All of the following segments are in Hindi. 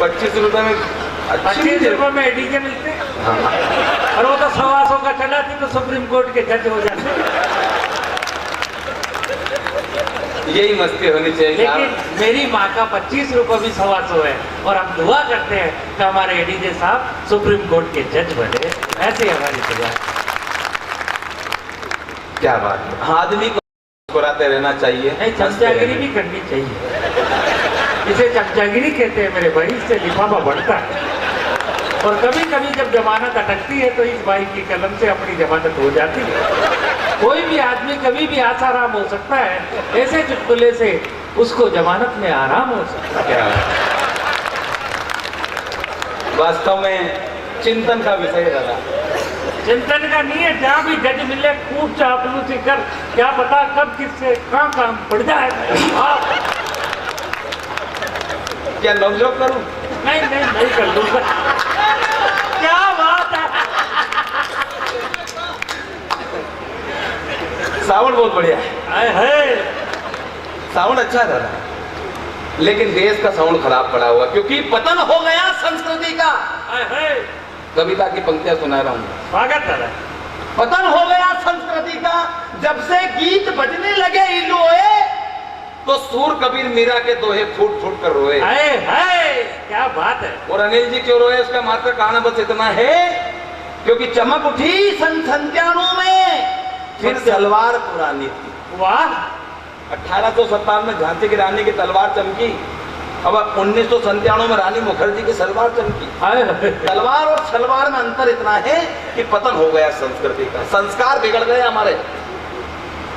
25 रुपए में 25 रुपए में एडीजे मिलते हैं। और वो तो 125 का चला थी तो सुप्रीम कोर्ट के जज हो जाते। यही मस्ती होनी चाहिए। लेकिन मेरी माँ का 25 रुपए भी 125 है और हम दुआ करते हैं कि हमारे एडीजे साहब सुप्रीम कोर्ट के जज बने। ऐसी हमारी दुआ। क्या बात है, आदमी को मुस्कुराते रहना चाहिए। नहीं, चमचागिरी भी करनी चाहिए। इसे चमचागिरी कहते हैं मेरे भाई, इससे लिफाफा बढ़ता है। और कभी कभी जब जमानत अटकती है तो इस भाई की कलम से अपनी जमानत हो जाती है। कोई भी आदमी कभी भी आसाराम हो सकता है, ऐसे चुटकुले से उसको जमानत में आराम हो सकता है। वास्तव में चिंतन का विषय रहा। चिंतन का नहीं है, जहाँ भी जज मिले खूब चापलूसी कर, क्या पता कब किससे कहाँ काम पड़ जाए। क्या नोक-झोंक करूं? नहीं कर लूंगा। क्या बात है। साउंड बहुत बढ़िया है। साउंड अच्छा था, लेकिन देश का साउंड खराब पड़ा हुआ, क्योंकि पतन हो गया संस्कृति का। कविता की पंक्तियां सुना रहा हूँ। स्वागत है। पतन हो गया संस्कृति का, जब से गीत बजने लगे इलोए, तो सूर कबीर मीरा के दोहे फूट फूट कर रोए। क्या बात है। और अनिल जी क्यों रोए, इसका मात्र कारण बस इतना है, क्योंकि चमक उठी सन 97 में, फिर तलवार पुरानी थी। वाह। 1857 में झांसी की रानी की तलवार चमकी, अब 1997 में रानी मुखर्जी की सलवार चमकी। तलवार और सलवार में अंतर इतना है कि पतन हो गया संस्कृति का, संस्कार बिगड़ गए हमारे।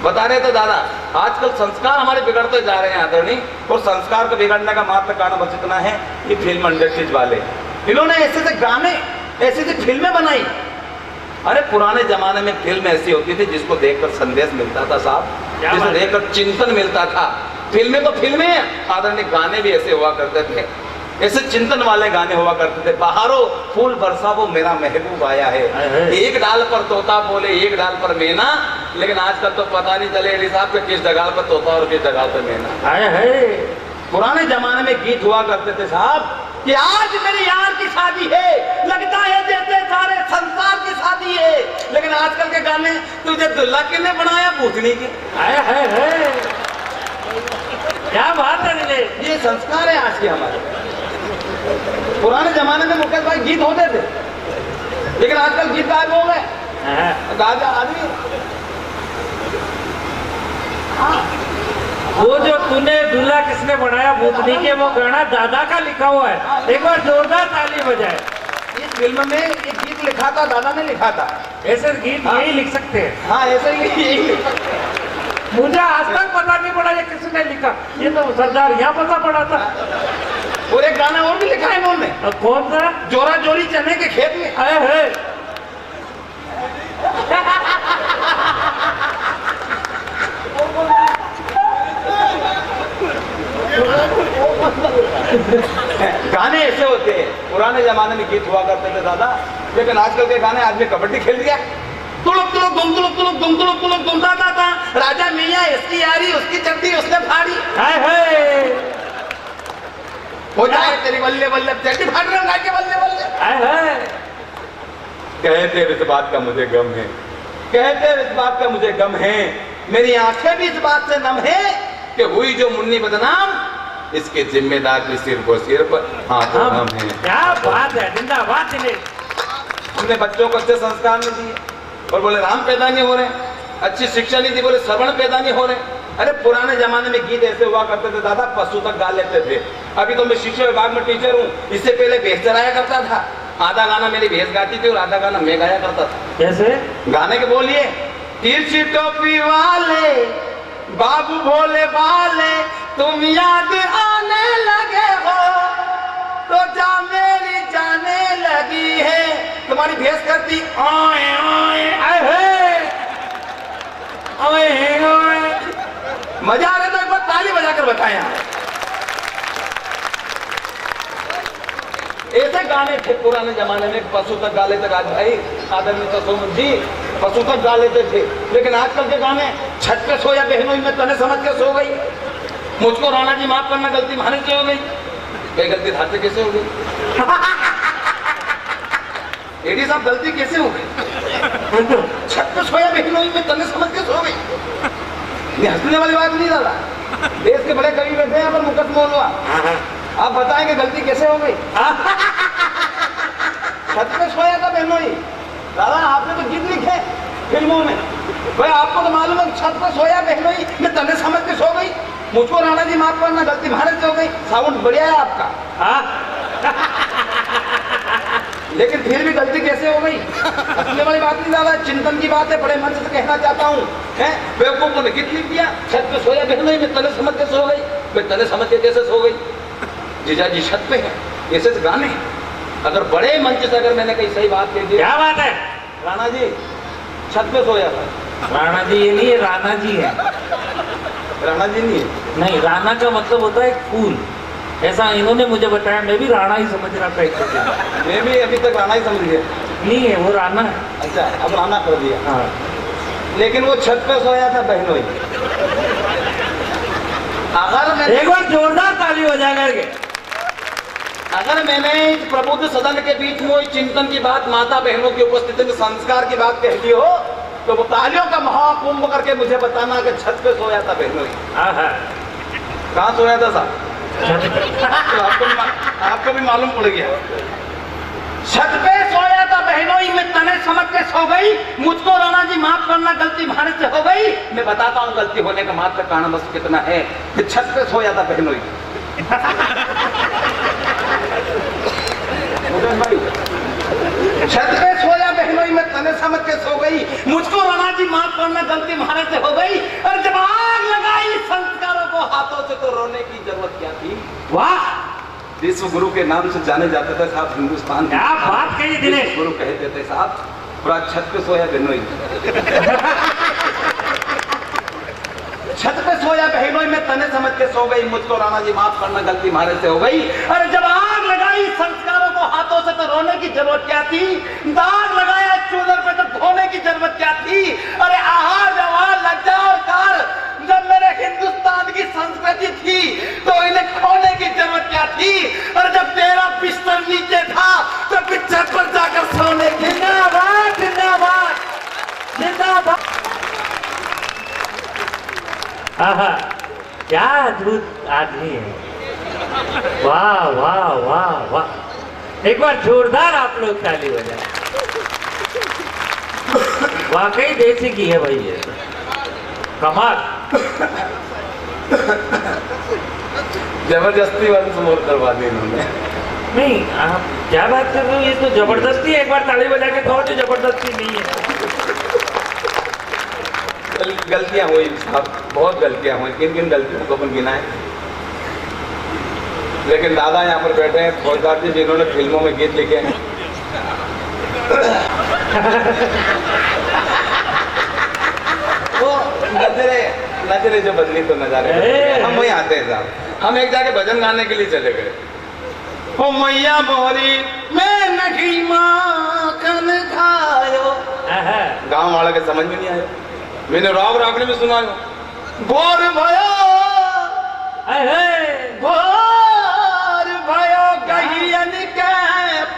बता रहे थे दादा, आजकल संस्कार हमारे बिगड़ते जा रहे हैं आदरणीय, और संस्कार को बिगड़ने का मात्र कारण बस इतना है कि फिल्म इंडस्ट्रीज वाले, इन्होंने ऐसे से गाने, ऐसी ऐसी फिल्में बनाई। अरे पुराने जमाने में फिल्म ऐसी होती थी जिसको देखकर संदेश मिलता था साहब, जिसे देखकर चिंतन मिलता था। फिल्में तो फिल्में हैं, आदरणीय गाने भी ऐसे हुआ करते थे, ऐसे चिंतन वाले गाने हुआ करते थे। बहारो फूल बरसा वो मेरा महबूब आया है, एक डाल पर तोता बोले एक डाल पर मैना। लेकिन आजकल तो पता नहीं चले एली साहब के किस जगह पर तोता और किस जगह पर मैना। पुराने जमाने में गीत हुआ करते थे साहब कि आज मेरे यार की शादी है, लगता है जैसे सारे संसार की शादी है। लेकिन आजकल के गाने, तुझे दुल्हा किसने बनाया पूछने की। क्या बात है। ये संस्कार है आज के हमारे। पुराने जमाने में मुकेश भाई गीत होते थे, लेकिन आजकल गीत गायब हो गए। गाजा आदमी वो जो तूने दूल्हा किसने बनाया भूतनी के, वो गाना दादा का लिखा हुआ है। एक बार जोरदार ताली बजाए। इस फिल्म में एक गीत लिखा था, दादा ने लिखा था। ऐसे गीत यही लिख सकते हैं। हाँ, ऐसे ही यही लिख सकते हैं। मुझे आज तक पता नहीं पड़ा ये किसने लिखा, ये तो सरदार यहाँ पता पड़ा था। और एक गाना और भी लिखा है इन्होंने। कौन सा? जोरा जोरी चने के खेत में। गाने ऐसे होते हैं, पुराने जमाने में गीत हुआ करते थे दादा, लेकिन आजकल के गाने, आदमी कबड्डी खेल दिया, तुलुक तुलुक दुम तुलुक तुलुक दुम तुलुक तुलुक दुमता था। राजा मियाँ इसकी यारी, उसकी चड्डी उसने फाड़ी। हो जाए तेरी बल्ले बल्ले, चड्डी फाड़ रहे हो के बल्ले बल्ले। कहते इस बात का मुझे गम है, कहते इस बात का मुझे गम है, मेरी आंखें भी इस बात से नम है कि हुई जो मुन्नी बदनाम, इसके जिम्मेदार भी सिर को सिर पर हाथ हम हैं। क्या बात है, जिंदाबाद दिनेश। हमने बच्चों को अच्छे संस्कार नहीं दिए और बोले राम पैदा नहीं हो रहे, अच्छी शिक्षा नहीं दी, बोले श्रवण पैदा नहीं हो रहे। अरे पुराने जमाने में गीत ऐसे हुआ करते थे दादा, पशु तक गा लेते थे। अभी तो मैं शिक्षा विभाग में टीचर हूँ, इससे पहले भैंस चराया करता था। आधा गाना मेरी भैंस गाती थी और आधा गाना मैं गाया करता था। कैसे? गाने के बोलिए, तिरछी टोपी वाले बाबू भोले भाले, तुम याद आने लगे हो तो जा मेरी जाने लगी है। तुम्हारी भैंस करती ओए ओए ओए ओए। मजा आ रहा था, एक बार ताली बजाकर बताएं। ऐसे गाने थे पुराने जमाने में, पशु तक गा लेते। आज भाई आदरणीय तसोमन जी पशु तक गा लेते थे, लेकिन आजकल के गाने छत पे सो या बहनों में तने समझ के सो गई, मुझको राणा जी माफ करना, गलती माने से हो गई। भाई गलती हाथ से कैसे हो गई? एडी साहब गलती कैसे हो गई? छत पे सोया बहनोई में तने समझ के सो गई। ये हंसने वाली बात नहीं दादा। देश के बड़े कवि बैठे हैं पर मुकट मोलवा, आप बताएंगे गलती कैसे हो गई? छत पे सोया था बहनोई। दादा आपने तो गीत लिखे फिल्मों में, भाई आपको तो मालूम है छत पे सोया बहनोई मैं तने समझ के सो गई। मुझको राणा जी माफ करना, गलती भारत से हो गई। साउंड बढ़िया है आपका, लेकिन फिर भी गलती कैसे हो गई? हंसने वाली बात नहीं दादा, चिंतन की बात है। बड़े मन से कहना चाहता हूँ, बेवकूफों ने गीत लिख दिया, छत पे सोया बहनोई मैं तने समझ के सो गई। मैं तने समझ के कैसे सो गई? जीजा जी छत पे है, ऐसे गाने। अगर बड़े मंच से अगर मैंने कहीं सही बात कह दी, क्या बात है? राणा जी छत पे सोया था। राणा जी ये नहीं है, राणा जी है। राणा जी नहीं है? नहीं, राणा का मतलब होता है फूल। ऐसा इन्होंने मुझे बताया, मैं भी राणा ही समझ रहा था एक तो। मैं भी अभी तक राणा ही समझ गया। नहीं है, वो राणा है। अच्छा, अब राणा कर दिया। हाँ, लेकिन वो छत पे सोया था बहनोई। अगर मैं एक बार जोरदार ताली बजा करके, अगर मैंने इस प्रबुद्ध सदन के बीच में इस चिंतन की बात, माता बहनों की उपस्थिति में संस्कार की बात कह दी हो, तो वो तालियों का महाकुंभ करके मुझे बताना कि छत पे सोया था बहनोई। कहाँ सोया था साहब? तो आपको भी मालूम पड़ गया। छत पे सोया था बहनोई मैं तने समझ के सो गई। मुझको राणा जी माफ करना, गलती भारत से हो गई। मैं बताता हूँ गलती होने का मात्र कारण बस कितना है कि छत पे सोया था बहनोई। छत पे सोया बहनोई में तने समझ के सो गई। मुझको राणा जी माफ करना, गलती भारत से हो गई। और जब आग लगाई संस्कारों को हाथों से तो रोने की जरूरत क्या थी? वाह, विश्व गुरु के नाम से जाने जाते थे साहब हिंदुस्तान। क्या बात कही दिनेश। गुरु कहते थे साहब, पूरा छत पे सोया बहनोई। छत पे सोया बहनोई में तने समझ के सो गई। मुझको राणा जी माफ करना, गलती भारत से हो गई। अरे जब आग लगाई संस्कारों को हाथों से तो रोने की जरूरत क्या थी? दाग लगाया चूल्हे पे तो धोने की जरूरत क्या थी? अरे आहार व्यवहार लज्जा और कार जब मेरे हिंदुस्तान की संस्कृति थी तो इन्हें खोने की जरूरत क्या थी? और जब तेरा बिस्तर नीचे था तो बिस्तर पर जाकर सोने की। जिंदाबाद, जिंदाबाद, जिंदाबाद। आहा, क्या अद्भुत आदमी है। वाह वाह वाह वाह, एक बार जोरदार आप लोग ताली बजाएं। वाकई देसी की है भाई ये, कमाल। जबरदस्ती वंश मोर करवा दी इन्होंने। नहीं, आप क्या बात कर रहे हो? ये तो जबरदस्ती है। एक बार ताली बजा के कहो जो जबरदस्ती नहीं है। गलतियां हुई साहब, बहुत गलतियां हुई। किन किन गलतियों को अपन गिनाएं? लेकिन दादा यहाँ पर बैठे हैं फौजदार जी, जिन्होंने फिल्मों में गीत लिखे हैं। वो नजरे जो बदली तो नजारे हम वही आते हैं साहब। हम एक जाके भजन गाने के लिए चले गए। ओ मैया मोरी मैं नहीं माखन खायो, गाँव वाला के समझ में नहीं आया। मैंने राग रागने में सुना बोर भयो, बोर भयो गहियन के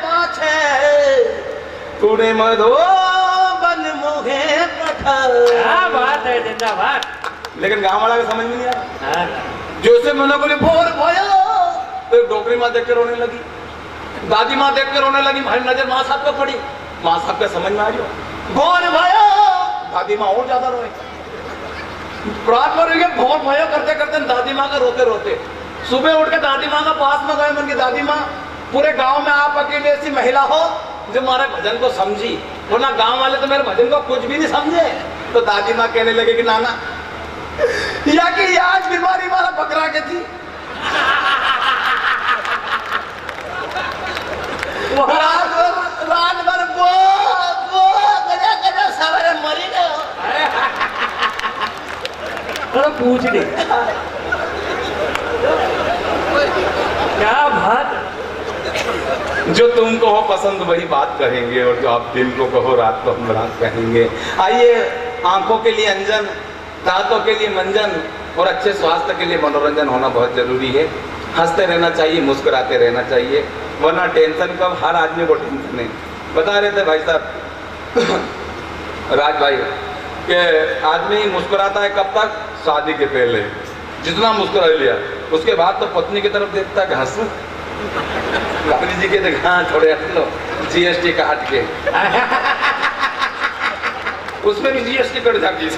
पाछे तूने मधो बन मुहे पठार। क्या बात है, जिंदाबाद। लेकिन गाँव वाला का समझ में नहीं आया। जैसे मैंने बोले बोर भयो तो डोकरी माँ देख के रोने लगी, दादी माँ देख के रोने लगी। हमारी नजर माँ साहब पे पड़ी, माँ साहब का समझ में आ गया बोर भयो। दादी माँ और ज्यादा रोए। रात में रोएंगे भोर भयो करते करते दादी माँ का रोते रोते सुबह उठ के दादी माँ का पास में गए। मन की दादी माँ, पूरे गांव में आप अकेले ऐसी महिला हो जो हमारे भजन को समझी, वरना गांव वाले तो मेरे भजन को कुछ भी नहीं समझे। तो दादी माँ कहने लगे कि नाना या कि आज बीमारी हमारा बकरा के थी, रात भर सवेरे मरी गए। पूछ ले, क्या बात। जो तुमको हो पसंद वही बात कहेंगे, और जो आप दिन को कहो रात को हम रात कहेंगे। आइए, आंखों के लिए अंजन, दांतों के लिए मंजन और अच्छे स्वास्थ्य के लिए मनोरंजन होना बहुत जरूरी है। हंसते रहना चाहिए, मुस्कुराते रहना चाहिए, वरना टेंशन कब, हर आदमी को टेंशन है। बता रहे थे भाई साहब राज भाई कि आदमी मुस्कुराता है कब तक, शादी के पहले जितना मुस्कुरा लिया, उसके बाद तो पत्नी की तरफ देखता है हंस गांधी जी के देखा थोड़े हंस लो, जीएसटी काट के उसमें भी जीएसटी कट जाती है।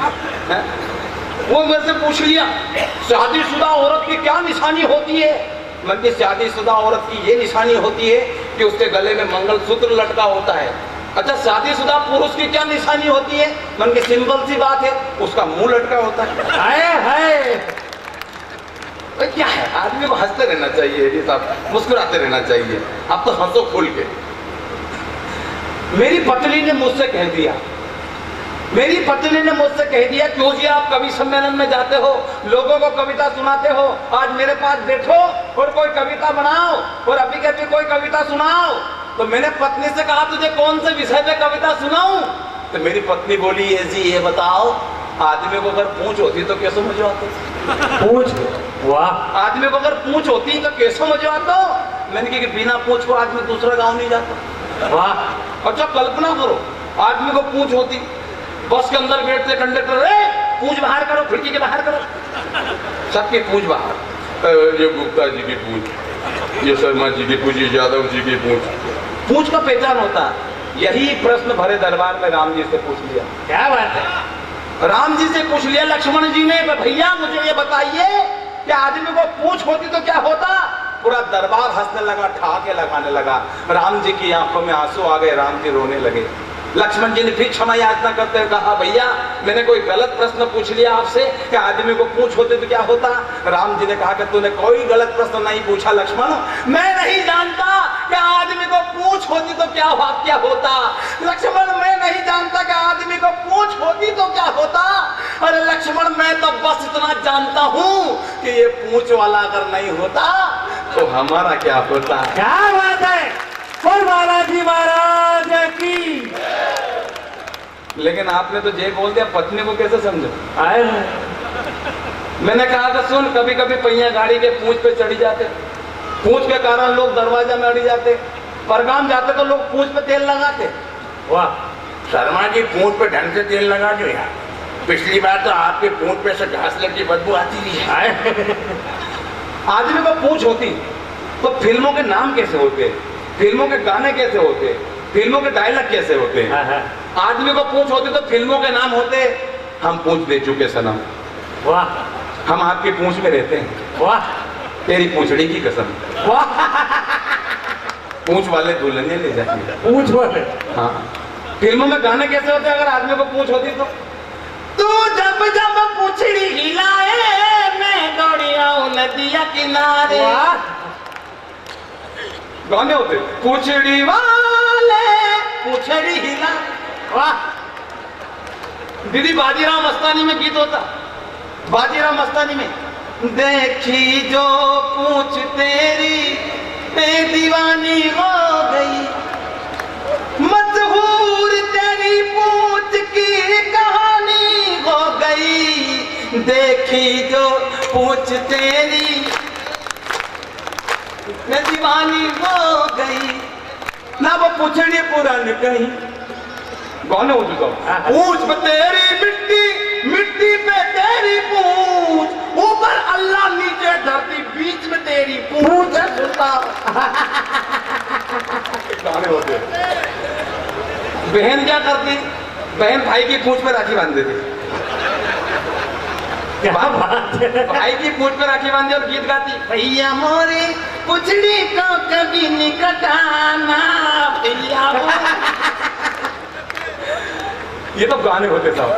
वो मेरे से पूछ लिया शादीशुदा औरत की क्या निशानी होती है। मन की शादीशुदा औरत की ये निशानी होती है कि उसके गले में मंगलसूत्र लटका होता है। अच्छा, शादीशुदा पुरुष की क्या निशानी होती है। मन की सिंपल सी बात है, उसका मुंह लटका होता है। हाय क्या है, आदमी को हंसते रहना चाहिए जी साहब, मुस्कुराते रहना चाहिए। अब तो हंसो खुल के। मेरी पत्नी ने मुझसे कह दिया, क्यों जी आप कवि सम्मेलन में जाते हो, लोगों को कविता सुनाते हो, आज मेरे पास बैठो और कोई कविता बनाओ और अभी के अभी कोई कविता सुनाओ। तो मैंने पत्नी से कहा तुझे कौन से विषय पे कविता सुनाऊं। तो मेरी पत्नी बोली ये जी ये बताओ, आदमी को अगर पूंछ होती तो कैसे मजवाते। पूंछ, वाह। आदमी को अगर पूंछ होती तो कैसे मजवाते। मैंने कहा कि बिना पूंछ को आदमी दूसरा गाँव नहीं जाता। वाह। अच्छा कल्पना करो, आदमी को पूंछ होती, बस के अंदर बैठते कंडक्टर, पूंछ बाहर करो, खिड़की के बाहर करो, सबकी पूंछ बाहर। ये गुप्ता जी की पूंछ, ये शर्मा जी की पूंछ, ये यादव जी की पूंछ का पहचान होता। यही प्रश्न भरे दरबार में राम जी से पूछ लिया। क्या बात है, राम जी से पूछ लिया लक्ष्मण जी ने, भैया मुझे ये बताइए कि आदमी को पूंछ होती तो क्या होता। पूरा दरबार हंसने लगा, ठहाके लगाने लगा। राम जी की आंखों में आंसू आ गए, राम जी रोने लगे। लक्ष्मण जी ने फिर क्षमा याचना करते हुए कहा भैया मैंने कोई गलत प्रश्न पूछ लिया आपसे कि आदमी को पूंछ होते तो क्या होता। राम जी ने कहा कि तूने कोई गलत प्रश्न नहीं पूछा लक्ष्मण, मैं नहीं जानता कि आदमी को पूंछ होती तो क्या होता। लक्ष्मण मैं नहीं जानता कि आदमी को पूंछ होती तो क्या होता। अरे लक्ष्मण मैं तो बस इतना जानता हूँ कि ये पूंछ वाला अगर नहीं होता तो हमारा क्या होता। क्या बात है, और बालाजी महाराज की। लेकिन आपने तो जय बोल दिया, पत्नी को कैसे समझो। आए मैंने कहा कि सुन, कभी कभी पहिया गाड़ी के पूंछ पे चढ़ी जाते, पूंछ के कारण लोग दरवाजा में अड़ी जाते, परगाम जाते तो लोग पूंछ पे तेल लगाते। वाह शर्मा जी, पूंछ पे ढंग से तेल लगा दो यार, पिछली बार तो आपके पूंछ पे से घास लगी बदबू आती थी। आदमी को पूंछ होती तो फिल्मों के नाम कैसे होते, फिल्मों के गाने कैसे होते, फिल्मों के डायलॉग कैसे होते हैं। आदमी को पूंछ होती तो फिल्मों के नाम होते, हम पूंछ दे चुके सनम, वाह हम आपकी पूंछ में रहते हैं, वाह तेरी पूंछड़ी की कसम, वाह पूंछ वाले दुल्हने ले जाएंगे, पूंछ वाले। हाँ फिल्मों में गाने कैसे होते अगर आदमी को पूंछ होती तो। तू जब जब पूंछड़ी हिलाए मैं दौड़ी आऊं नदिया किनारे, गाने होते पूंछड़ी वाले पूंछड़ी हिला। वाह दीदी बाजीराव मस्तानी में गीत होता, बाजीराव मस्तानी में देखी जो पूंछ तेरी मैं दीवानी हो गई, मशहूर तेरी पूंछ की कहानी हो गई, देखी जो पूंछ तेरी मैं दीवानी हो गई ना, वो पूछड़ी पुरानी कहीं गाने हो चुका। पूंछ पे तेरी मिट्टी, मिट्टी पे तेरी पूंछ, ऊपर अल्लाह नीचे धरती बीच में तेरी पूंछ है सुनता। गाने होते। बहन क्या करती, बहन भाई की पूंछ पे राखी बांध देती, भाई की पूंछ पे राखी बांधी और गीत गाती, भैया मोरे पुछड़ी को कभी नहीं कटाना भैया। ये तो गाने होते साहब।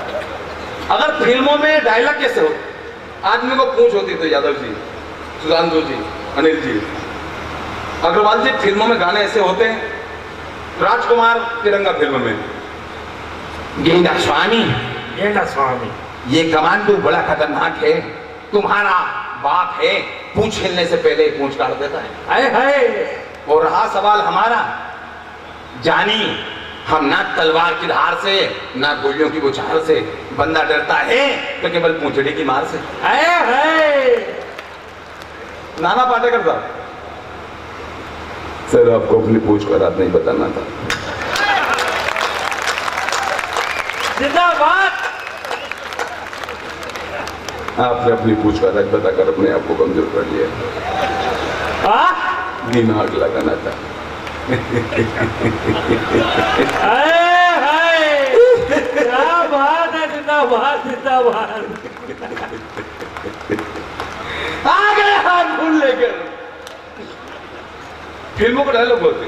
अगर फिल्मों में डायलॉग कैसे होते, आदमी को पूंछ होती तो यादव जी, सुशांतु जी, अनिल जी, अग्रवाल जी, फिल्मों में गाने ऐसे होते हैं। राजकुमार तिरंगा फिल्म में गेंदा स्वामी, गेंदा स्वामी ये कमांडो बड़ा खतरनाक है, तुम्हारा बाप है, पूंछ हिलने से पहले ही पूंछ काट देता है। हाय हाय। और रहा सवाल हमारा, जानी हम ना तलवार की धार से ना गोलियों की बुछार से, बंदा डरता है तो केवल पूंछड़ी की मार से। हाय हाय। नाना पाटेकर साहब, सर आपको अपनी पूछ का रात नहीं बताना था। जिंदाबाद। आपने अपनी पूछ का राज बताकर अपने आप को कमजोर कर लिया। दिमाग लगाना था। क्या बात है, जिंदाबाद जिंदाबाद। आ गए हाथ भूल लेकर, फिल्मों को डायलॉग बोलते,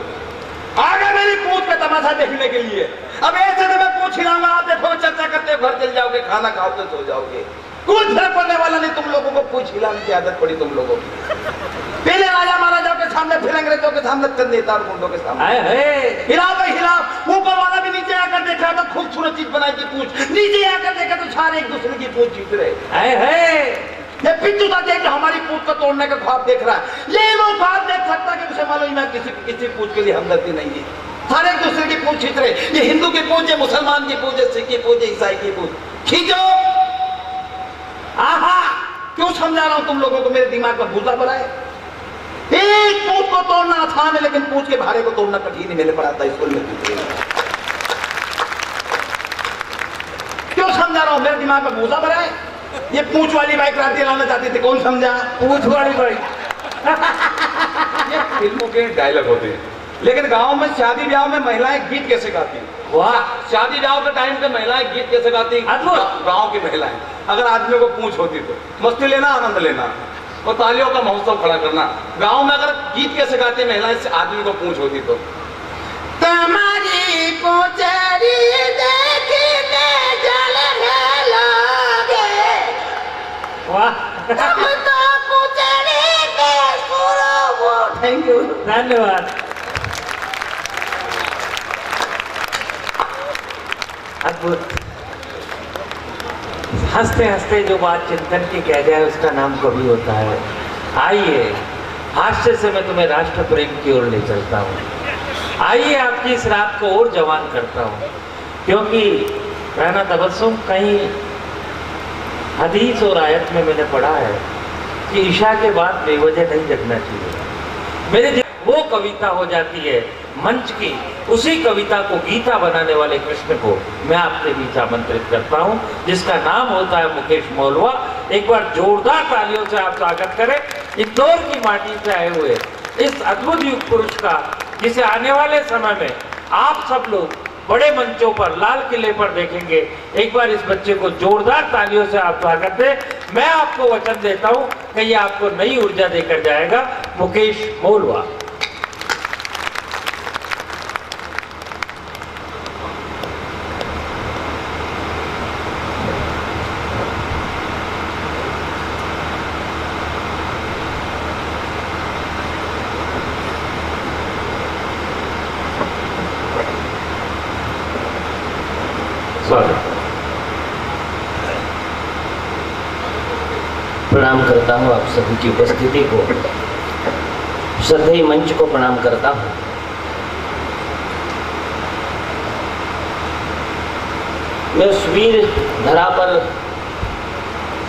आ गए मेरी पूछ का तमाशा देखने के लिए। अब ऐसे तो मैं पूछ हिलाऊंगा, आप देखो चर्चा करते घर चल जाओगे, खाना खाओगे सो जाओगे, कुछ फर्क पड़ने वाला नहीं। तुम लोगों को पूछ हिलाने की आदत पड़ी तुम लोगों की। पहले राजा महाराजाओं के सामने, फिर अंग्रेजों के सामने, फिर नेता और गुंडों के सामने। हिलाओ भाई हिलाओ। ऊपर वाला भी नीचे आकर देखा तो खूबसूरत चीज बनाई की पूछ, नीचे आकर देखा तो सारे एक दूसरे की पूछ जीत रहे। ये पिट्टू था देख हमारी पूछ को तोड़ने का ख्वाब देख रहा है। ये वो ख्वाब देख सकता कि उसे मालूम है किसी पूछ के लिए हमदर्दी नहीं है। सारे एक दूसरे की पूछ खींच रहे। ये हिंदू की पूछ है, मुसलमान की पूछ है, सिख की पूछ है, ईसाई की पूछ। खींचो। आहा, क्यों समझा रहा हूं तुम लोगों को, मेरे दिमाग में भूसा भरा है। एक पूछ को तोड़ना आसान है, लेकिन पूछ के भारे को तोड़ना कठिन है। मैंने पढ़ा था स्कूल में। क्यों समझा रहा हूं, मेरे दिमाग में भूसा भरा है। ये पूछ वाली बाई क्रांति लाना चाहती थी, कौन समझा? पूछ वाली बाई। ये फिल्मों के डायलॉग होते हैं, लेकिन गांव में शादी ब्याह में महिलाएं गीत कैसे गाती हैं? वाह, शादी ब्याह के टाइम पे महिलाएं गीत कैसे गाती? गांव की महिलाएं। अगर आदमियों को पूछ होती तो मस्ती लेना, आनंद लेना और तालियों का महोत्सव खड़ा करना। गांव में अगर गीत कैसे गाती महिलाएं, आदमी को पूछ होती तो तुम्हारी पूछड़ी देखने जलने लगे। वाह, हम तो पूछड़ी के सुरो। थैंक यू, धन्यवाद। अद्भुत। हंसते हंसते जो बात चिंतन की कह जाए उसका नाम कवि होता है। आइए, हास्य से मैं तुम्हें राष्ट्र प्रेम की ओर ले चलता हूँ। आइए, आपकी इस रात को और जवान करता हूँ, क्योंकि रहना तबस्सुम कहीं हदीस और आयत में मैंने पढ़ा है कि ईशा के बाद बेवजह नहीं जगना चाहिए। मेरे वो कविता हो जाती है मंच की, उसी कविता को गीता बनाने वाले कृष्ण को मैं आपके बीच आमंत्रित करता हूं, जिसका नाम होता है मुकेश मोलवा। एक बार जोरदार तालियों से आप स्वागत करें इंदौर की माटी से आए हुए इस अद्भुत युग पुरुष का, जिसे आने वाले समय में आप सब लोग बड़े मंचों पर, लाल किले पर देखेंगे। एक बार इस बच्चे को जोरदार तालियों से आप स्वागत दें। मैं आपको वचन देता हूं कि ये आपको नई ऊर्जा देकर जाएगा। मुकेश मोलवा। प्रणाम करता हूँ आप सभी की उपस्थिति को, श्रद्धेय मंच को प्रणाम करता हूँ। मैं उस वीर धरा पर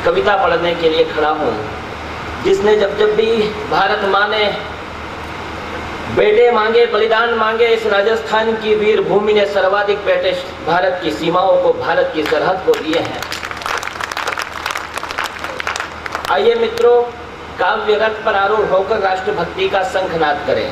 कविता पढ़ने के लिए खड़ा हूँ, जिसने जब जब भी भारत माँ ने बेटे मांगे, बलिदान मांगे, इस राजस्थान की वीर भूमि ने सर्वाधिक बेटे भारत की सीमाओं को, भारत की सरहद को दिए हैं। आइए मित्रों, काव्य रथ पर आरूढ़ होकर राष्ट्रभक्ति का शंखनाद करें।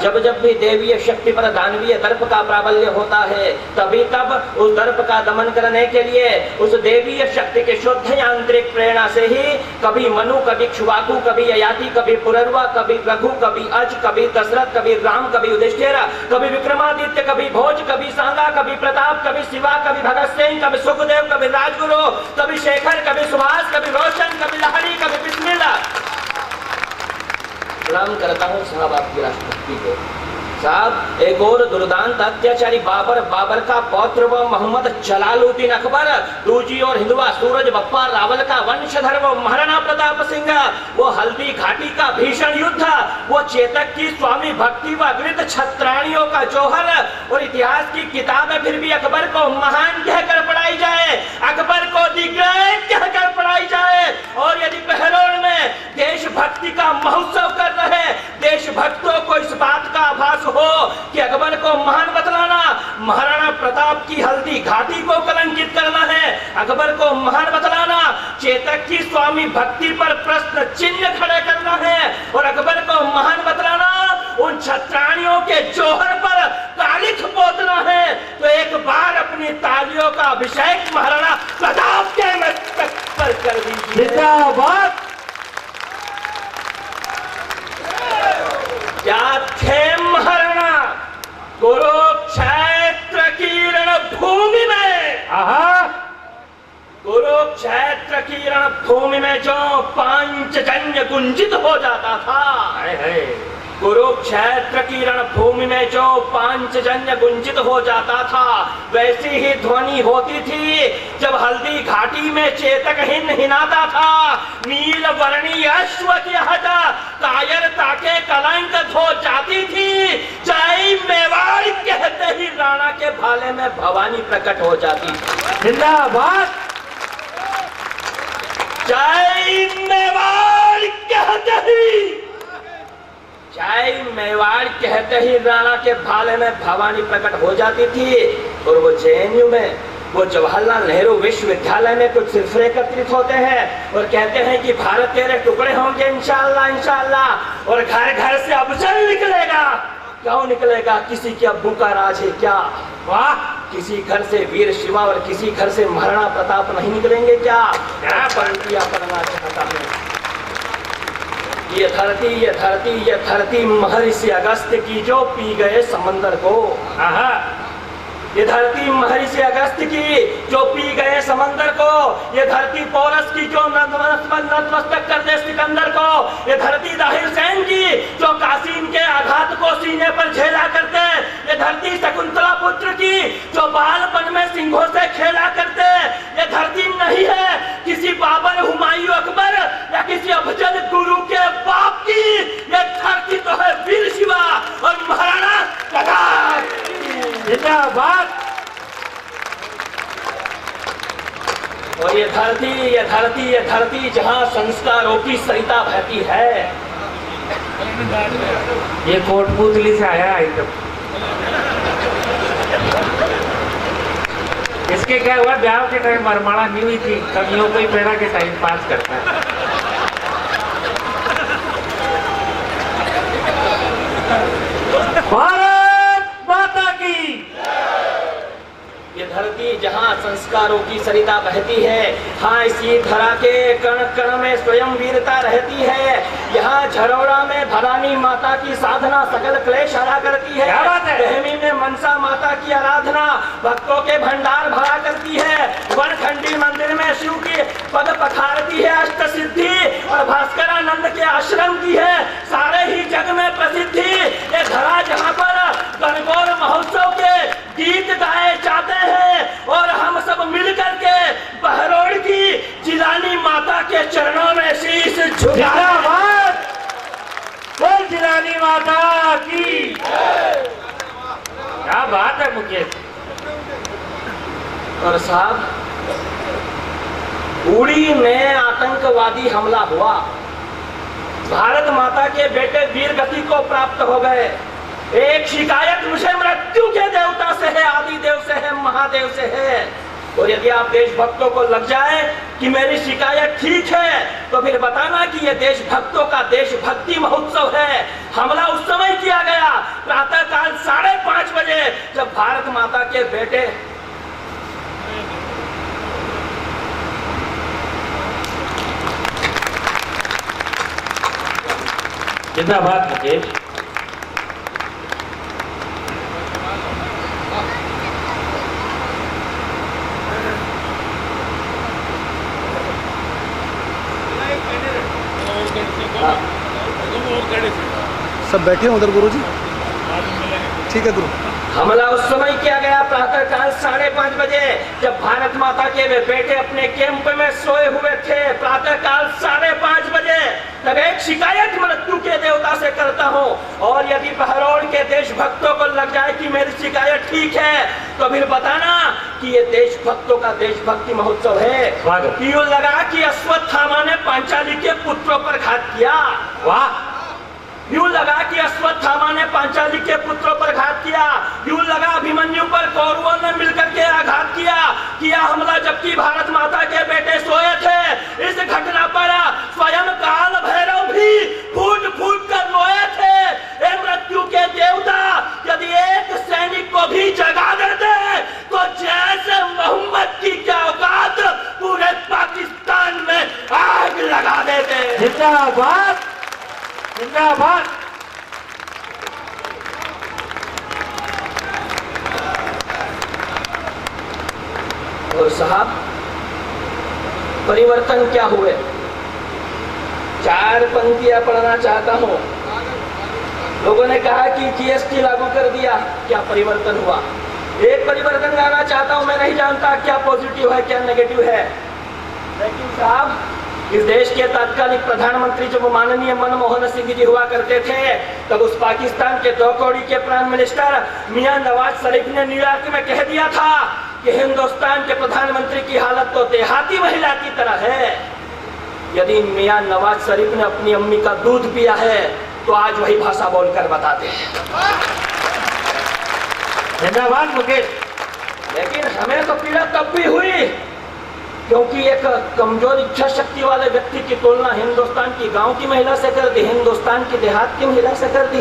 जब जब भी देवीय शक्ति पर दानवीय दर्प का प्राबल्य होता है, तभी तब उस दर्प का दमन करने के लिए उस देवीय शक्ति के शुद्ध आंतरिक प्रेरणा से ही कभी मनु, कभी क्षुवाकु, कभी ययाति, कभी पुरर्वा, कभी रघु, कभी अज, कभी दशरथ, कभी राम, कभी युधिष्ठिर, कभी विक्रमादित्य, कभी भोज, कभी सांगा, कभी प्रताप, कभी शिवा, कभी भगत सिंह, कभी सुखदेव, कभी राजगुरु, कभी शेखर, कभी सुभाष, कभी रोशन, कभी लहरी, कभी बिस्मिल्लाह। प्रणाम करता हूँ साहब आपकी राष्ट्रभक्ति को। साहब, एक और दुर्दांत अत्याचारी बाबर का पौत्र वो मोहम्मद जलालुद्दीन अकबर, दूजी और हिंदुआ सूरज बप्पा रावल का वंशधर वो महाराणा प्रताप सिंह, वो हल्दी घाटी का भीषण युद्ध, वो चेतक की स्वामी भक्ति व छत्राणियों का जौहर, और इतिहास की किताब है फिर भी अकबर को महान कहकर पढ़ाई कराई जाए, अकबर को दी ग्रेट कहकर पढ़ाई जाए, और यदि बहरोड में देशभक्ति का महोत्सव कर रहे देशभक्तों को इस बात का आभास हो कि अकबर को महान बतलाना महाराणा प्रताप की हल्दी घाटी को कलंकित करना है, अकबर को महान बतलाना चेतक की स्वामी भक्ति पर प्रश्न चिन्ह खड़े करना है, और अकबर को महान बतलाना उन छत्राणियों के जोहर पर कालिख पोतना है। तो एक बार अपनी तालियों का अभिषेक महाराणा प्रताप के मस्तक पर कर दीजिए। जिंदाबाद। क्या थे महाराणा कुरुक्षेत्र की रणभूमि में, कुरुक्षेत्र की रणभूमि में जो पांचजन्य गुंजित हो जाता था, कुरुक्षेत्र की रणभूमि में जो पांचजन्य गुंजित हो जाता था, वैसी ही ध्वनि होती थी जब हल्दी घाटी में चेतक हिनाता था। नील वर्णी अश्व की हटा कायरता के कलंक धो जाती थी, जय मेवाड़ कहते ही राणा के भाले में भवानी प्रकट हो जाती थी। जिंदाबाद। जय मेवाड़ कहते ही, जय मेवाड़ कहते ही राणा के भाले में भवानी प्रकट हो जाती थी। और वो जेएनयू में, वो जवाहरलाल नेहरू विश्वविद्यालय में कुछ सिलसिले एकत्रित होते हैं और कहते हैं कि भारत तेरे टुकड़े होंगे इंशाअल्लाह इंशाअल्लाह, और घर घर से अफजल निकलेगा। क्यों निकलेगा? किसी के अब्बू का राज है क्या? वाह, किसी घर से वीर शिवा और किसी घर से महाराणा प्रताप नहीं निकलेंगे क्या? क्या पंक्तियां पढ़ना चाहता है। ये धरती महर्षि अगस्त की जो पी गए समंदर को, ये धरती महर्षि अगस्त की जो पी गए समंदर को, ये धरती पोरस की जो नतमस्तक कर दे सिकंदर को, ये धरती दाहिर सैन की जो कासिम के आघात को सीने पर झेला करते, ये धरती शकुंतला पुत्र की जो बालपन में सिंहों से खेला करते, ये धरती नहीं है किसी बाबर हुमायूं अकबर या किसी अफजल गुरु के बाप की, ये धरती तो है वीर शिवा और महाराणा प्रताप। जिंदाबाद। और ये धरती जहां संस्कारों की सरिता बहती है। ये कोटपुतली से आया एकदम। इसके क्या हुआ, ब्याह के टाइम वरमाला नहीं हुई थी, कमियों को ही पहना के टाइम पास करता है। भारत माता की। ये धरती जहाँ संस्कारों की सरिता बहती है, हाँ इसी धरा के कण कण में स्वयं वीरता रहती है। यहाँ झरोड़ा में भवानी माता की साधना सकल क्लेश हरा करती है। रहमी में मनसा माता की आराधना भक्तों के भंडार भरा करती है। वनखंडी मंदिर में शिव की पद पखारती है अष्ट सिद्धि, और भास्करानंद के आश्रम की है सारे ही जग में प्रसिद्धि। ये धरा जहाँ पर गणगौर महोत्सव के गीत गाए जाते हैं और हम सब मिलकर के बहरोड की जिलानी माता के चरणों में शीश झुकाएं। बोल जिलानी माता की। क्या बात है मुकेश। और साहब, उड़ी में आतंकवादी हमला हुआ, भारत माता के बेटे वीर गति को प्राप्त हो गए। एक शिकायत मुझे मृत्यु के देवता से है, आदि देव से है, महादेव से है। और यदि आप देशभक्तों को लग जाए कि मेरी शिकायत ठीक है, तो फिर बताना कि यह देशभक्तों का देशभक्ति महोत्सव है। हमला उस समय किया गया प्रातः काल 5:30 बजे, जब भारत माता के बेटे जिंदाबाद मुकेश। सब बैठे हैं उधर गुरु जी। ठीक है गुरु। हमला उस समय किया गया प्रातःकाल 5:30 बजे, जब भारत माता के वे बेटे अपने कैंप में सोए हुए थे। प्रातःकाल 5:30 बजे तब एक शिकायत मृत्यु के देवता से करता हूँ, और यदि बहरौल के देशभक्तों को लग जाए कि मेरी शिकायत ठीक है तो फिर बताना कि ये देशभक्तों का देशभक्ति महोत्सव है। यूं लगा कि अश्वत्थामा ने पांचाली के पुत्रों पर घात किया। वाह! यूं लगा कि अश्वत्थामा ने पांचाली के पुत्रों पर घात किया। यूं लगा अभिमन्यु पर कौरवों ने मिलकर के आघात किया हमला, जबकि भारत माता के बेटे सोए थे। इस घटना पर स्वयं काल भैरव भी फूट फूट कर रोए थे। ए मृत्यु के देवता, यदि एक सैनिक को भी जगा देते तो जैसे मोहम्मद की क्या औकात, पूरे पाकिस्तान में आग लगा देते। जिंदाबाद, जिंदाबाद। और साहब, परिवर्तन क्या हुए? 4 पंक्तियां पढ़ना चाहता हूं। लोगों ने कहा कि जीएसटी लागू कर दिया, क्या परिवर्तन हुआ? एक परिवर्तन लाना चाहता हूं, मैं नहीं जानता क्या पॉजिटिव है क्या नेगेटिव है, लेकिन साहब इस देश के तत्कालीन प्रधानमंत्री जब माननीय मनमोहन सिंह जी हुआ करते थे, तब उस पाकिस्तान के 2 कौड़ी के प्राइम मिनिस्टर मियां नवाज शरीफ ने न्यूयॉर्क में कह दिया था कि हिंदुस्तान के प्रधानमंत्री की हालत तो देहाती महिला की तरह है। यदि मियां नवाज शरीफ ने अपनी अम्मी का दूध पिया है तो आज वही भाषा बोलकर बताते हैं। धन्यवाद मुकेश। लेकिन हमें तो पीड़ा तब भी हुई क्योंकि एक कमजोर इच्छा शक्ति वाले व्यक्ति की तुलना हिंदुस्तान की गांव की महिला से कर दी, हिंदुस्तान की देहात की महिला से कर दी।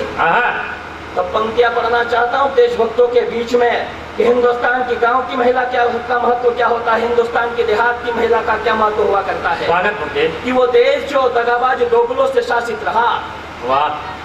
तब पंक्तियां पढ़ना चाहता हूँ देशभक्तों के बीच में कि हिंदुस्तान की गांव की महिला का महत्व क्या होता है, हिंदुस्तान की देहात की महिला का क्या महत्व हुआ करता है। कि वो देश जो दगाबाज दोगलों से शासित रहा,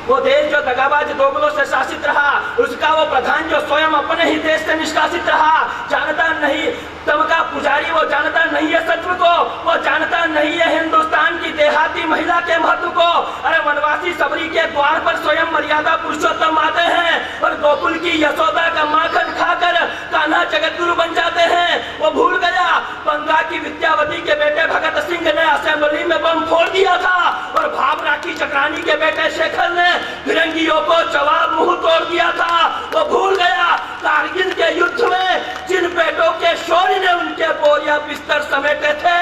वो देश जो दगाबाज दोगलों से शासित रहा, उसका वो प्रधान जो स्वयं अपने ही देश से निष्कासित रहा, जानता नहीं तब का पुजारी, वो जानता नहीं है सत्व को, वो जानता नहीं है हिंदुस्तान की देहाती महिला के महत्व को। अरे वनवासी सबरी के द्वार पर स्वयं मर्यादा पुरुषोत्तम आते हैं और गोकुल की यशोदा का माखन खाकर कान्हा जगत गुरु बन जाते हैं। वो भूल गया बंगा की विद्यावती के बेटे भगत सिंह ने असेंबली में बम फोड़ दिया था और भावरा की चक्रानी के बेटे शेखर ने फिरंगियों को जवाब मुंह तोड़ दिया था। वो भूल गया कारगिल के युद्ध में जिन बेटों के शौर्य ने उनके बोरिया बिस्तर समेटे थे,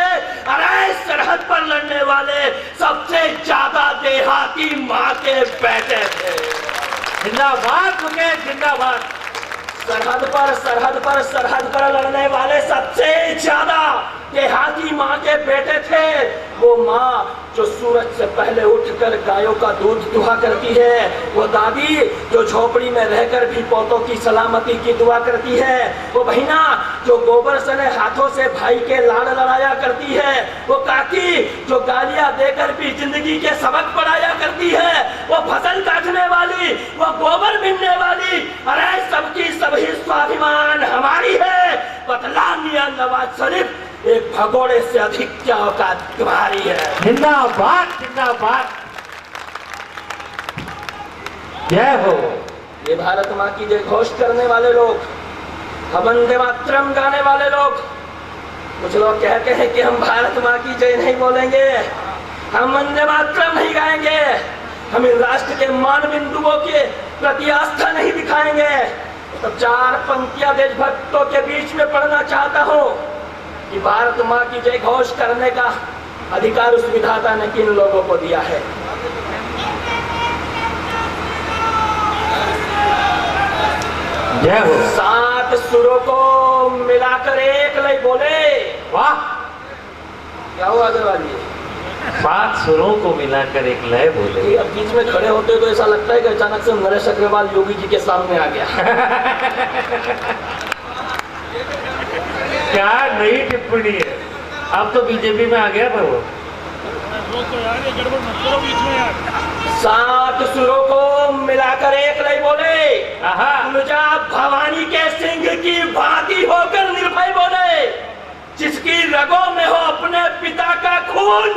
अरे सरहद पर लड़ने वाले सबसे ज्यादा देहाती माँ के बेटे थे। जिंदाबाद मुकेश, जिंदाबाद। सरहद पर लड़ने वाले सबसे ज्यादा देहाती माँ के बेटे थे। वो माँ जो सूरज से पहले उठकर गायों का दूध दुहा करती है, वो दादी जो झोपड़ी में रहकर भी पोतों की सलामती की दुआ करती है, वो बहिना जो गोबर सने हाथों से भाई के लाड़ लड़ाया करती है, वो काकी जो गालियां देकर भी जिंदगी के सबक पढ़ाया करती है, वो फसल काटने वाली, वो गोबर बीनने वाली, अरे सबकी सभी स्वाभिमान हमारी है। बतला मियां नवाज शरीफ एक भगोड़े से अधिक क्या औकात तुम्हारी है। जिंदाबाद, जिंदाबाद, जय हो। ये भारत माँ की जय घोष करने वाले लोग, वंदे मातरम गाने वाले लोग, कुछ लोग कहते हैं कि हम भारत माँ की जय नहीं बोलेंगे, हम वंदे मातरम नहीं गाएंगे, हम इन राष्ट्र के मान बिंदुओं के प्रति आस्था नहीं दिखाएंगे। तो 4 पंक्तियां देशभक्तों के बीच में पढ़ना चाहता हूँ कि भारत माँ की जय घोष करने का अधिकार उस विधाता ने किन लोगों को दिया है। जय हो। 7 सुरों को मिलाकर एक लय बोले। वाह, क्या हुआ अग्रवाली? 7 सुरों को मिलाकर एक लय बोले। अब बीच में खड़े होते तो ऐसा लगता है कि अचानक से नरेश अग्रवाल योगी जी के सामने आ गया। क्या नई टिप्पणी है, अब तो बीजेपी में आ गया था वो। 7 सुरों को मिलाकर एक लय बोले। तुलजा भवानी के सिंह की भांति होकर निर्भय बोले, जिसकी रगों में हो अपने पिता का खून,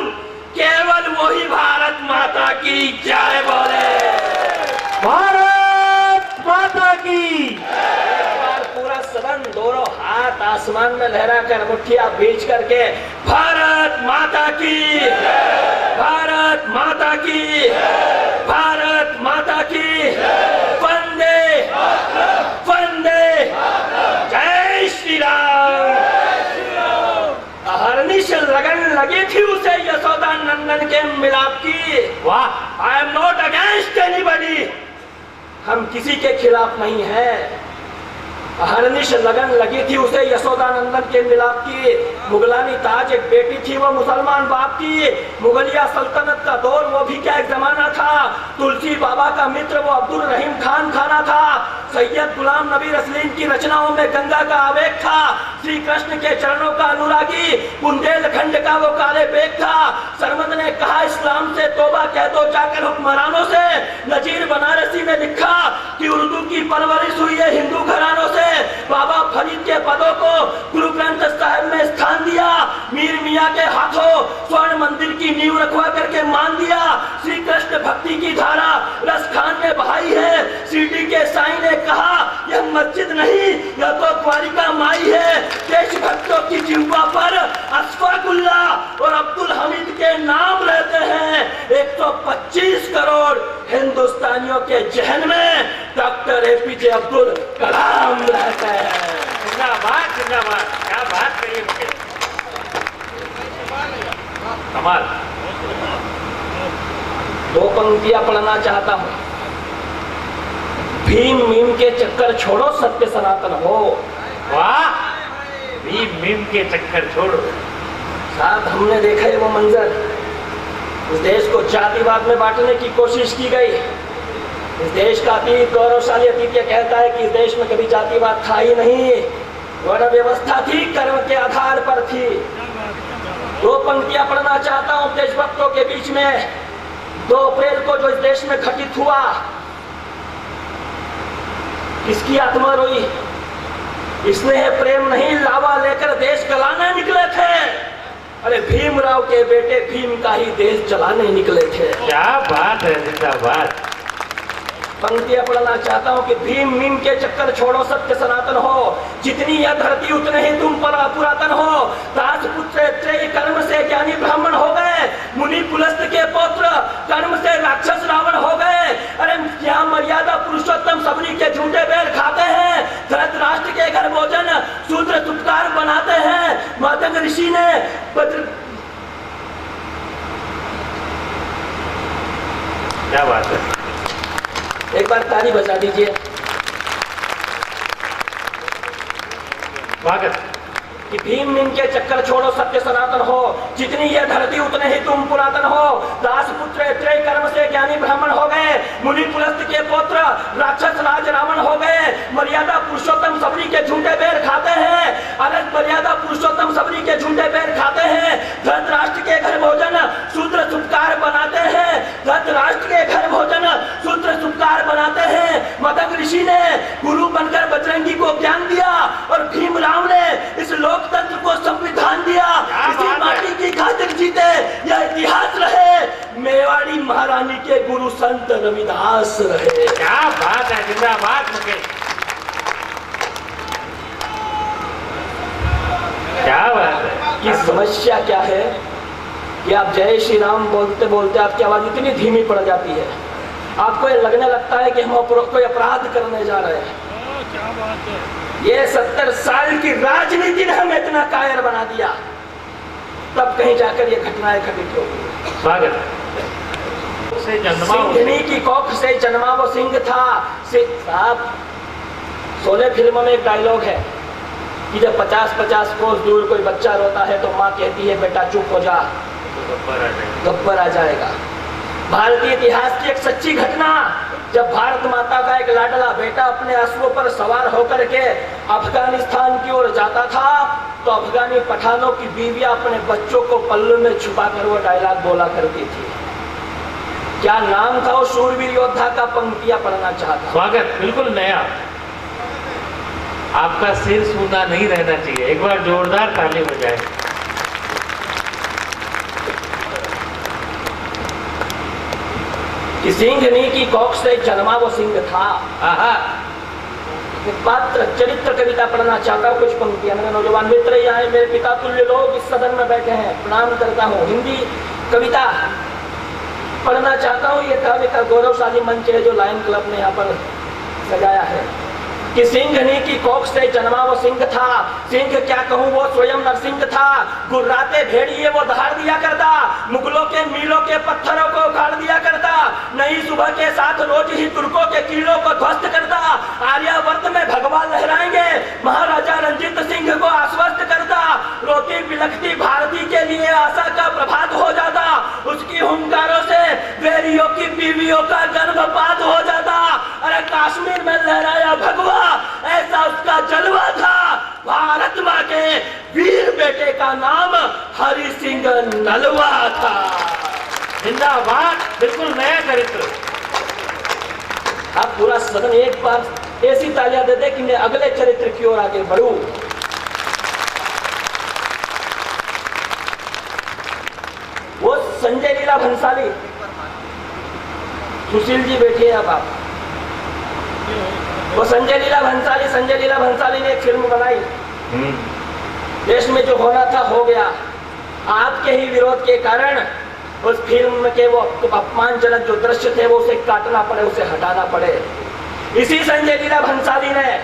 केवल वही भारत माता की जय बोले। भारत माता की आसमान में लहरा कर मुट्ठियां बीच करके भारत माता की, भारत माता की, भारत माता की, वंदे वंदे, जय श्री राम। अहर्निश लगन लगी थी उसे यशोदा नंदन के मिलाप की। वाह, I am not against anybody, हम किसी के खिलाफ नहीं है। अहर्निश लगन लगी थी उसे यशोदा नंदन के मिलाप की। मुगलानी ताज एक बेटी थी, वो मुसलमान बाप की। मुगलिया सल्तनत का दौर, वो भी क्या एक जमाना था। तुलसी बाबा का मित्र वो अब्दुल रहीम खान खाना था। सैयद गुलाम नबी रसलीन की रचनाओं में गंगा का आवेग था। श्री कृष्ण के चरणों का अनुरागी बुंदेलखंड का वो काले बेग था। सरमद ने कहा इस्लाम से तौबा कह दो जाकर हुक्मरानों से। नजीर बनारसी ने लिखा कि उर्दू की परवरिश हुई है हिंदू घरानों से। बाबा फरीद के पदों को गुरु ग्रंथ साहिब में स्थान दिया। मीर मियाँ के हाथों स्वर्ण मंदिर की नींव रखवा करके मान दिया। श्री कृष्ण भक्ति की धारा रस खान ने बहाई है। शिरडी के साईं ने कहा यह मस्जिद नहीं, यह तो द्वारिका माई है। देशभक्तों की जिह्वा पर अशफाकुल्ला और अब्दुल हमीद के नाम रहते हैं। 125 करोड़ हिंदुस्तानियों के जहन में डॉक्टर एपीजे अब्दुल कलाम रहते हैं। जिंदाबाद जिंदाबाद, क्या बात कही मुझे, कमाल। दो पंक्तियां पढ़ना चाहता हूं। भीम मीम के चक्कर छोड़ो, सत्य सनातन हो। वाह, भीम मीम के चक्कर छोड़ो। साथ हमने देखा है वो मंजर, इस देश को जातिवाद में बांटने की कोशिश की गई। इस देश का अतीत गौरवशाली अतीत यह कहता है कि इस देश में कभी जातिवाद था ही नहीं। वर्ण व्यवस्था थी, कर्म के आधार पर थी। दो पंक्तियां पढ़ना चाहता हूं देशभक्तों के बीच में। 2 अप्रैल को जो इस देश में घटित हुआ, किसकी आत्मा रोई? स्नेह प्रेम नहीं, लावा लेकर देश चलाने निकले थे। अरे भीमराव के बेटे भीम का ही देश चलाने निकले थे। क्या बात है, जिंदाबाद। पंक्तियां पढ़ना चाहता हूं कि भीम मीम के चक्कर छोड़ो, सत्य सनातन हो। जितनी यह धरती उतने ही तुम पर पुरातन हो। राजपुत्र त्रय कर्म से ज्ञानी ब्राह्मण हो गए। मुनि पुलस्त के पौत्र कर्म से राक्षस रावण हो गए। अरे क्या मर्यादा पुरुषोत्तम सबरी के झूठे बैल खाते हैं। धृतराष्ट्र के घर भोजन शूद्र तुपकार बनाते हैं। मातंग ऋषि ने क्या बात है, एक बार ताली बजा दीजिए। स्वागत। कि भीम मीम के चक्कर छोड़ो, सत्य सनातन हो। जितनी ये धरती उतने ही तुम पुरातन हो। दासपुत्र त्रय कर्म से ज्ञानी ब्राह्मण हो गए। मुनि पुलस्त के पुत्र राक्षस राज रावण हो गए। मर्यादा पुरुषोत्तम सबरी के झूठे बैल खाते हैं। अलग मर्यादा पुरुषोत्तम सबरी के झूठे बैल खाते हैं। धृतराष्ट्र के घर भोजन शूद्र सुपकार बनाते हैं। धृतराष्ट्र के घर भोजन शूद्र सुपकार बनाते हैं। मदक ऋषि ने गुरु बनकर बजरंगी को ज्ञान दिया और भीमराव ने इस लोकतंत्र को संविधान दिया। इसी माटी की खातिर जीते, यह इतिहास रहे। मेवाड़ी महारानी के गुरु संत रविदास रहे। क्या बात है, जिंदाबाद मुकेश। क्या बात है। कि समस्या क्या है कि आप जय श्री राम बोलते बोलते आपकी आवाज इतनी धीमी पड़ जाती है, आपको ये लगने लगता है कि हम कोई अपराध करने जा रहे हैं। क्या बात है। ये 70 साल की राजनीति ने हमें इतना कायर बना दिया, तब कहीं जाकर ये घटनाएं घटित होगी। स्वागत। सिंघनी की कोख से जन्मा वो सिंह था। साहब, शोले फिल्म में एक डायलॉग है कि जब 50-50 कोस दूर कोई बच्चा रोता है तो माँ कहती है बेटा चुप हो जा, गब्बर आ जाएगा। भारतीय इतिहास की एक सच्ची घटना, जब भारत माता का एक लाडला बेटा अपने अश्वों पर सवार होकर के अफगानिस्तान की ओर जाता था, तो अफगानी पठानों की बीवियां अपने बच्चों को पल्लू में छुपाकर वो डायलॉग बोला करती थी। क्या नाम था वो शूरवीर योद्धा का? पंक्तियां पढ़ना चाहता। स्वागत, बिल्कुल नया। आपका सिर सूना नहीं रहना चाहिए, एक बार जोरदार ताली बजाए। कि सिंघनी की कोख से जन्मा वो सिंह था। पात्र चरित्र कविता पढ़ना चाहता हूँ। कुछ पंक्तियां, मेरे नौजवान मित्र यहाँ आए, मेरे पिता तुल्य लोग इस सदन में बैठे हैं, प्रणाम करता हूँ। हिंदी कविता पढ़ना चाहता हूँ। ये काव्य का गौरवशाली मंच है जो लायन क्लब ने यहाँ पर सजाया है कि सिंघनी की कोख से जन्मा वो सिंह था, सिंह क्या कहूँ वो स्वयं नरसिंह था। गुर्राते भेड़िए वो दहाड़ दिया करता, मुगलों के मीलों के पत्थरों को उखाड़ दिया करता, नई सुबह के साथ रोज ही तुर्कों के किलों को ध्वस्त करता। आर्यावर्त में भगवान लहराएंगे, महाराजा रंजीत सिंह को आश्वस्त करता। रोती बिलखती भारती के लिए आशा का प्रभात हो जाता, उसकी हुंकारों से वेरियों की बीवियों का गर्भपात हो जाता। अरे कश्मीर में लहराया भगवा, ऐसा उसका जलवा था। भारत माँ के वीर बेटे का नाम हरि सिंह नलवा था। जिंदाबाद, बिल्कुल नया चरित्र। अब पूरा सदन एक बार ऐसी तालियां दे दे कि मैं अगले चरित्र की ओर आगे बढ़ूं। वो संजय लीला भंसाली, सुशील जी बैठिए अब आप। वो संजय लीला भंसाली ने एक फिल्म बनाई। देश में जो होना था हो गया, आपके ही विरोध के कारण उस फिल्म के वो अपमानजनक जो दृश्य थे वो उसे काटना पड़े, उसे हटाना पड़े। इसी संजय लीला भंसाली ने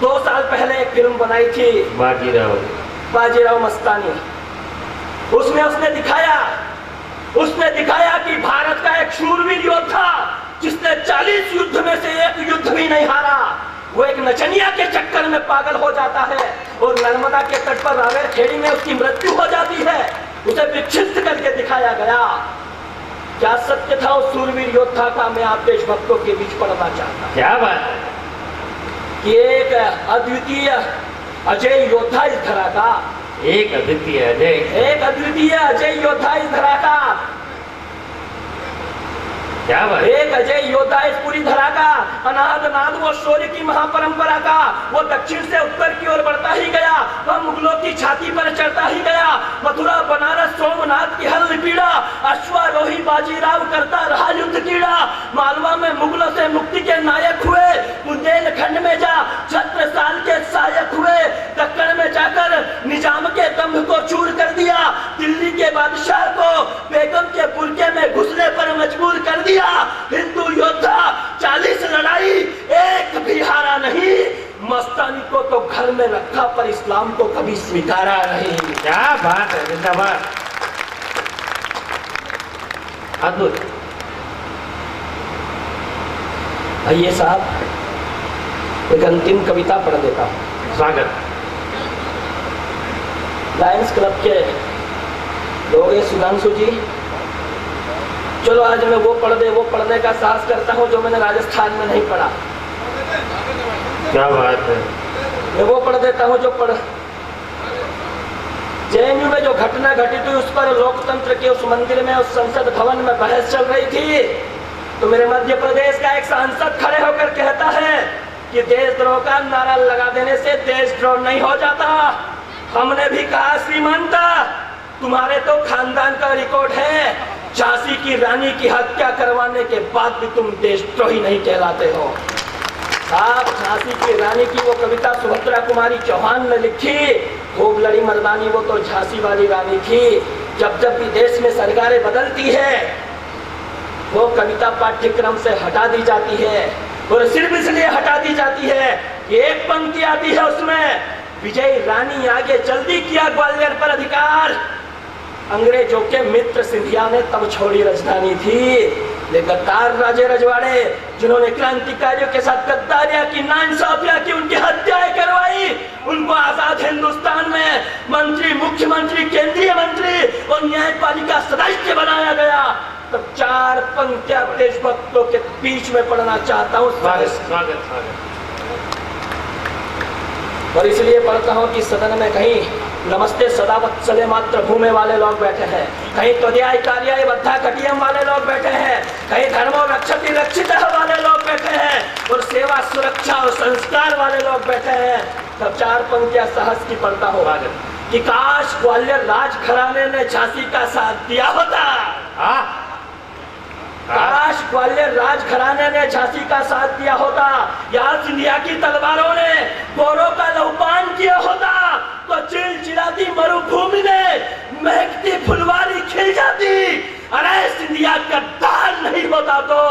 2 साल पहले एक फिल्म बनाई थी, बाजीराव मस्तानी। उसमें उसने दिखाया कि भारत का एक शूरवीर योद्धा जिसने 40 युद्ध में से एक युद्ध भी नहीं हारा, वो एक नचनिया के चक्कर में पागल हो जाता है और नर्मदा के तट पर रावेर खेड़ी में उसकी मृत्यु हो जाती है। उसे विक्षिप्त करके दिखाया गया। क्या सत्य था उस शूरवीर योद्धा का, मैं आप देशभक्तों के बीच पढ़ना चाहता हूं। क्या बात कि एक अद्वितीय अजय योद्धा इस धरा का, एक अद्वितीय अजय योद्धा इस धरा का, क्या बात? एक अजय योद्धा इस पूरी धरा का, अनाद नाद वो शौर्य की महापरंपरा का। वो दक्षिण से उत्तर की ओर बढ़ता ही गया, वह मुगलों की छाती पर चढ़ता ही गया। मथुरा बनारस सोमनाथ की हल पीड़ा, अश्वारोही बाजीराव करता रहा युद्ध कीड़ा। मालवा में मुगलों से मुक्ति के नायक हुए, बुंदेलखंड में जा छत्रसाल के सहायक हुए। दक्कन में जाकर निजाम के दम्भ को चूर कर दिया, दिल्ली के बादशाह को बेगम के बुर्के में घुसने पर मजबूर कर दिया। हिंदू योद्धा 40 लड़ाई एक भी हारा नहीं, मस्तानी को तो घर में रखा पर इस्लाम को कभी स्वीकारा नहीं। क्या बात है, जिंदाबाद, अद्भुत। आइए साहब, एक अंतिम कविता पढ़ देता हूँ। स्वागत। लायंस क्लब के लोग हैं, सुधांशु जी, चलो आज मैं वो पढ़ने का साहस करता हूँ जो मैंने राजस्थान में नहीं पढ़ा। क्या बात है। मैं वो पढ़ देता हूँ जो जेएनयू में जो घटना घटी थी, उस पर लोकतंत्र के उस मंदिर में, उस संसद भवन में बहस चल रही थी। तो मेरे मध्य प्रदेश का एक सांसद खड़े होकर कहता है कि देशद्रोह का नारा लगा देने से देशद्रोह नहीं हो जाता। हमने भी कहा श्रीमंत, तुम्हारे तो खानदान का रिकॉर्ड है, झांसी की रानी की हत्या करवाने के बाद भी तुम देशद्रोही नहीं कहलाते हो। आप झांसी की रानी की वो कविता सुभद्रा कुमारी चौहान ने लिखी, खूब लड़ी मर्दानी वो तो झांसी वाली रानी थी। जब जब भी देश में सरकारें बदलती है वो कविता पाठ्यक्रम से हटा दी जाती है, और सिर्फ इसलिए हटा दी जाती है कि एक पंक्ति आती है उसमें, विजय रानी आगे जल्दी किया ग्वालियर पर अधिकार, अंग्रेजों के मित्र सिंधिया ने तब छोड़ी राजधानी थी। ये गद्दार राजे रजवाड़े जिन्होंने क्रांतिकारियों के साथ गद्दारियां की, नाइंसाफियां की, उनकी हत्याएं करवाई, उनको आजाद हिंदुस्तान में मंत्री, मुख्यमंत्री, केंद्रीय मंत्री और न्यायपालिका सदस्य बनाया गया। तब 4 पंक्तियां देशभक्तों के बीच में पढ़ना चाहता हूँ। और इसलिए पढ़ता हूँ कि सदन में कहीं नमस्ते सदा वत्सले मात्र भूमे वाले लोग बैठे हैं, कहीं त्वदयाय कार्याय बद्धा कटियम वाले लोग बैठे हैं, कहीं धर्मो रक्षति रक्षित वाले लोग बैठे हैं, और सेवा सुरक्षा और संस्कार वाले लोग बैठे हैं। तब 4 पंक्तियां साहस की पढ़ता हूँ कि काश ग्वालियर राज घराने ने झांसी का साथ दिया होता। काश ग्वालियर राजघराने ने झांसी का साथ दिया होता, या सिंधिया की तलवारों ने गोरों का लहूपान किया होता, तो चिलचिलाती मरुभूमि ने महकती फुलवारी खिल जाती। अरे सिंधिया गद्दार नहीं होता तो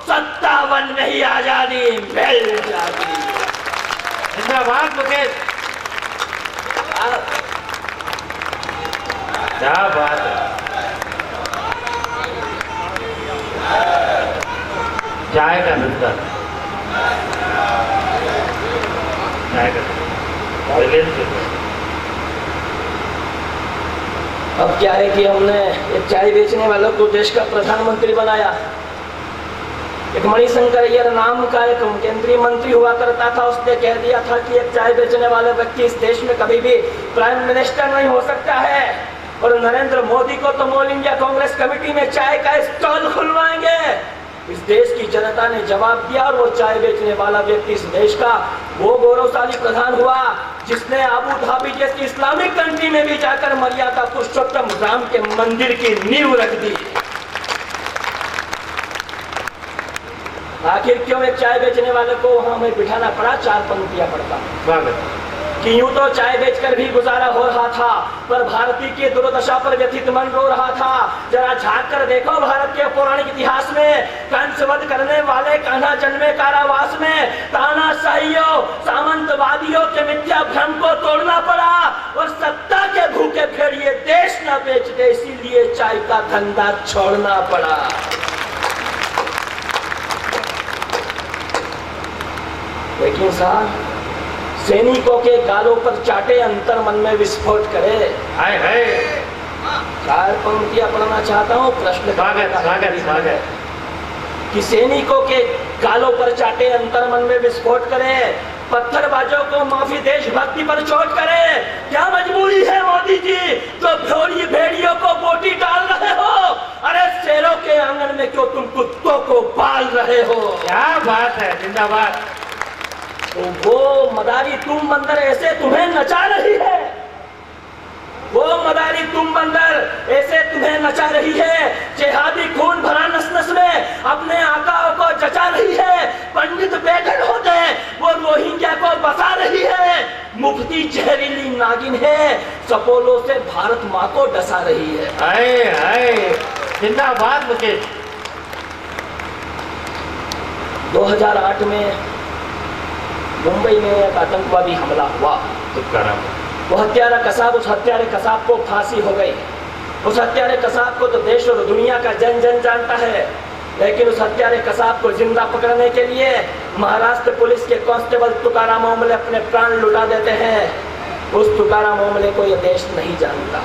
57 में ही आजादी मिल जाती। जिंदाबाद मुकेश, क्या बात है। चाय का धंधा, चाय का अब क्या है कि हमने एक चाय बेचने वालों को देश का प्रधानमंत्री बनाया। एक मणिशंकर अय्यर नाम का एक केंद्रीय मंत्री हुआ करता था, उसने कह दिया था कि एक चाय बेचने वाले व्यक्ति इस देश में कभी भी प्राइम मिनिस्टर नहीं हो सकता है। और नरेंद्र मोदी को तो ऑल इंडिया कांग्रेस कमेटी में चाय का स्टॉल खुलवाएंगे। इस देश की जनता ने जवाब दिया और वो चाय बेचने वाला व्यक्ति इस देश का वो गौरवशाली प्रधान हुआ जिसने अबू धाबी जैसी इस्लामिक कंट्री में भी जाकर मर्यादा पुरुषोत्तम राम के मंदिर की नींव रख दी। आखिर क्यों एक चाय बेचने वाले को वहां हमें बिठाना पड़ा, 4 पंक्तियां पड़ता कि यूं तो चाय बेचकर भी गुजारा हो रहा था, पर भारतीय की दुर्दशा पर व्यथित मन रो रहा था। जरा झांक कर देखो भारत के पौराणिक इतिहास में, कंसवध करने वाले कान्हा जन्मे कारावास में, तानाशाहियों सामंतवादियों के मिथ्या भ्रम को तोड़ना पड़ा और सत्ता के भूखे भेड़िए देश न बेचते, इसीलिए चाय का धंधा छोड़ना पड़ा। लेकिन साहब, सैनिकों के गालों पर चाटे अंतर मन में विस्फोट करे। हाय हाय, 4 पंक्तियां पढ़ना चाहता हूँ। प्रश्न कि सैनिकों के गालों पर चाटे अंतर मन में विस्फोट करे, पत्थरबाजों को माफी देशभक्ति पर चोट करे। क्या मजबूरी है मोदी जी जो भोरी भेड़ियों को बोटी डाल रहे हो? अरे शेरों के आंगन में क्यों तुम कुत्तों को पाल रहे हो? क्या बात है, जिंदाबाद। तो वो मदारी तुम बंदर ऐसे तुम्हें नचा रही है, वो मदारी तुम बंदर ऐसे तुम्हें नचा रही है। जिहादी खून भरा नस नस में अपने आकाओं को जचा रही है। पंडित बेघर होते वो रोहिंग्या को बसा रही है। मुफ्ती जहरीली नागिन है, सपोलों से भारत माँ को डसा रही है। हाय हाय, जिंदाबाद मुकेश। 2008 में मुंबई में एक आतंकवादी हमला हुआ। वो हत्यारा कसाब, उस हत्यारे कसाब को फांसी हो गई। उस हत्यारे कसाब को तो देश और दुनिया का जन जन जानता है, लेकिन उस हत्यारे कसाब को जिंदा पकड़ने के लिए महाराष्ट्र पुलिस के कांस्टेबल तुकाराम ओमले अपने प्राण लुटा देते हैं। उस तुकाराम ओमले को यह देश नहीं जानता।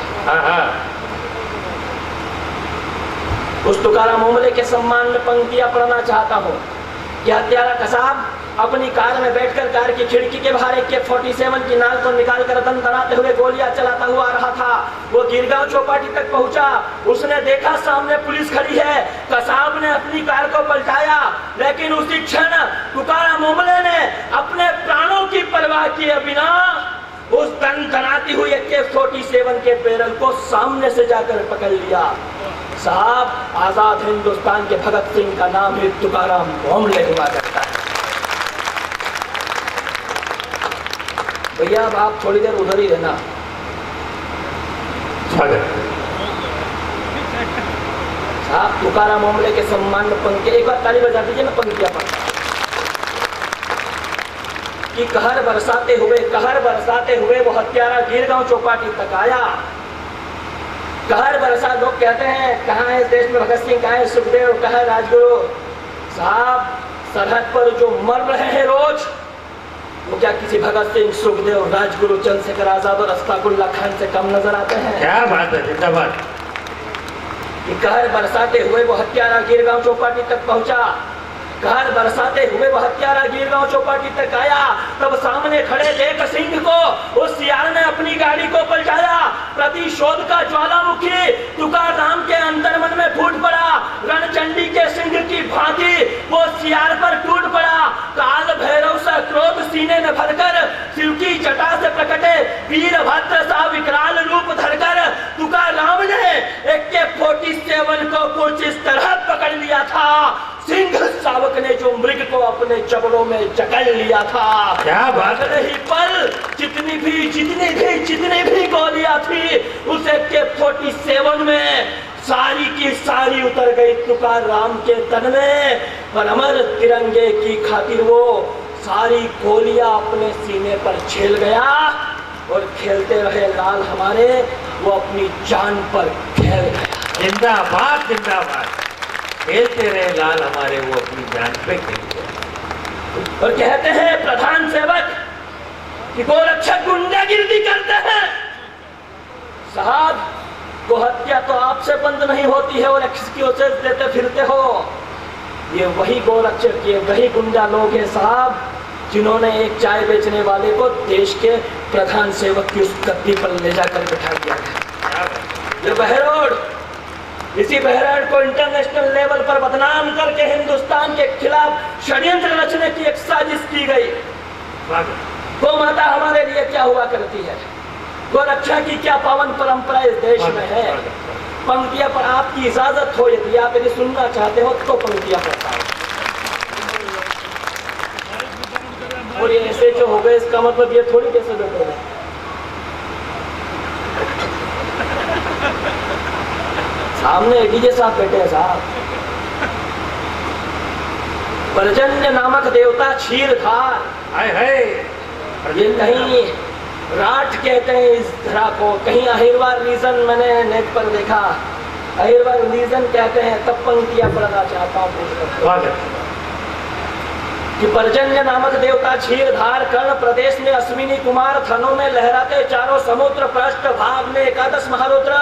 उस तुकाराम ओमले के सम्मान में पंक्तियां पढ़ना चाहता हूँ कि हत्यारा कसाब अपनी कार में बैठकर कार की खिड़की के बाहर AK-47 की नाल को निकालकर दंदनाते हुए गोलियां चलाता हुआ आ रहा था। वो गिरगांव चौपाटी तक पहुंचा, उसने देखा सामने पुलिस खड़ी है। कसाब ने अपनी कार को पलटाया, लेकिन उसी क्षण तुकाराम ओमले ने अपने प्राणों की परवाह किए बिना उस दंदनाती हुई AK-47 के बैरल को सामने से जाकर पकड़ लिया। साहब, आजाद हिंदुस्तान के भगत सिंह का नाम ही तुकाराम ओमले हुआ करता है। भैया अब आप थोड़ी देर उधर ही रहना। साहब, तुकाराम ओमले के सम्मान में पंक्ति, एक बार ताली बजा दीजिए, मैं पंक्तियां पढ़ता कि कहर बरसाते हुए वो हत्यारा गिरगांव चौपाटी तक आया। कहर बरसा, लोग कहते हैं कहाँ है इस देश में भगत सिंह, कहाँ है सुखदेव, कहाँ है राजगुरु। साहब, सरहद पर जो मर रहे हैं रोज, वो क्या किसी भगत सिंह, सुखदेव, राजगुरु, चंद्रशेखर आजाद और अश्फाकुल्लाह खान से कम नजर आते हैं? क्या बात है, जिंदाबाद। कहर बरसाते हुए वो हत्यारा गिरगांव चौपाटी तक पहुंचा। कहर बरसाते हुए वो हत्यारा गिरगांव चौपाटी तक आया। तब सामने खड़े देख सिंह को उस सियार ने अपनी गाड़ी को पलटाया। प्रतिशोध का ज्वालामुखी तुकाराम के अंतर मन में फूट पड़ा। रणचंडी के सिंह की भांति वो सियार पर टूट पड़ा। काल भैरव सा क्रोध सीने में भरकर शिव की जटा से प्रकटे वीरभद्र सा विकराल रूप धरकर तुकाराम ने AK-47 को कुछ इस तरह पकड़ लिया था नामक ने जो मृग को अपने जबड़ों में जकड़ लिया था, क्या बात है। ही पर जितनी भी गोलियां थी उसे AK-47 में सारी की सारी उतर गई तुकार राम के तन में। पर अमर तिरंगे की खातिर वो सारी गोलियां अपने सीने पर झेल गया और खेलते रहे लाल हमारे, वो अपनी जान पर खेल गया। जिंदाबाद जिंदाबाद, खेलते रहे लाल हमारे, वो अपनी जान पे खेलते रहे। और कहते हैं प्रधान सेवक कि गोरक्षक गुंडागिर्दी करते हैं। साहब, गोहत्या तो आपसे बंद नहीं होती है और एक्सक्यूजेस देते फिरते हो। ये वही गोरक्षक, ये वही गुंडा लोग हैं साहब, जिन्होंने एक चाय बेचने वाले को देश के प्रधान सेवक की उस गद्दी पर ले जाकर बैठा दिया है। ये बहरोड, इसी बहरोड को इंटरनेशनल लेवल पर बदनाम करके हिंदुस्तान के खिलाफ षड्यंत्र रचने की एक साजिश की गई। गौ माता हमारे लिए क्या हुआ करती है, गोरक्षा की क्या पावन परंपरा इस देश में है। पंक्तियां पर आपकी इजाजत हो, यदि आप यदि सुनना चाहते हो तो पंक्तियां पढ़ता हूं। और ये ऐसे जो हो गए, इसका मतलब ये थोड़ी कैसे बैठे हैं। सामने डीजे साहब बैठे हैं साहब। पर्जन्य नामक देवता क्षीरधार, ये नहीं राठ कहते हैं इस धरा को, कहीं अहिरवार रीजन मैंने नेट पर देखा, अहिरवार रीजन कहते हैं। तब पंक्तियां पढ़ना चाहता हूँ कि पर्जन्य नामक देवता क्षीरधार कर्ण प्रदेश में अश्विनी कुमार थनों में लहराते चारों समुद्र, पृष्ठ भाग में एकादश महारुद्र,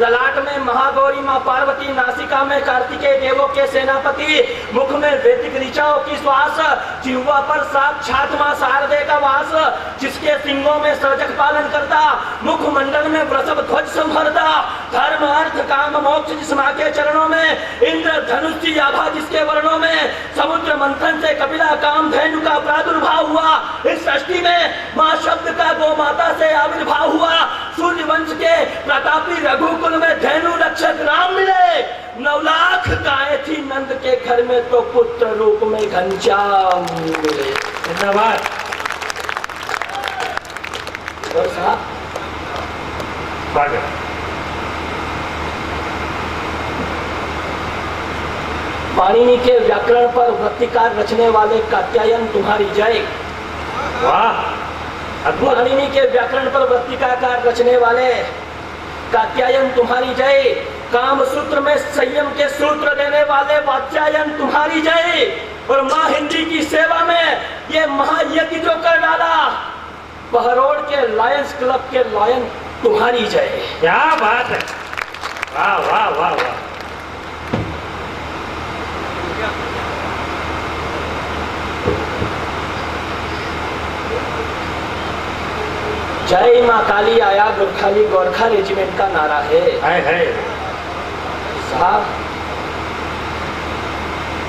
ललाट में महागौरी माँ पार्वती, नासिका में कार्तिकेय देवों के सेनापति, मुख में वैदिक ऋचाओं की श्वास, जिह्वा पर साक्षात माँ शारदे का वास, जिसके सिंगों में सर्जक पालन करता, मुख मंडल में वृषभ ध्वज संभरता, धर्म अर्थ काम मोक्ष जिस माँ के चरणों में, इंद्र धनुष की आभा जिसके वर्णों में, समुद्र मंथन से कपिला काम धेनु का प्रादुर्भाव हुआ। इस सृष्टि में मां शब्द का गो माता से आविर्भाव हुआ। सूर्य वंश के प्रतापी रघुकुल में धेनु रक्षक राम मिले। 9 लाख गायें थी नंद के घर में तो पुत्र रूप में घनश्याम मिले। धन्यवाद। और साहब पाणिनि के व्याकरण पर वृत्तिकार रचने वाले कात्यायन तुम्हारी जय। वाह। पाणिनि के व्याकरण पर वृत्तिकार रचने वाले कात्यायन तुम्हारी जय। काम सूत्र में संयम के सूत्र देने वाले वात्यायन तुम्हारी जय। और माँ हिंदी की सेवा में ये महायज्ञ जो कर डाला, बहरोड के लायंस क्लब के लायन तुम्हारी जय। क्या बात है, वाह वाह वाह वाह। जय माँ काली आया गुरखाली गोरखा रेजिमेंट का नारा है। साहब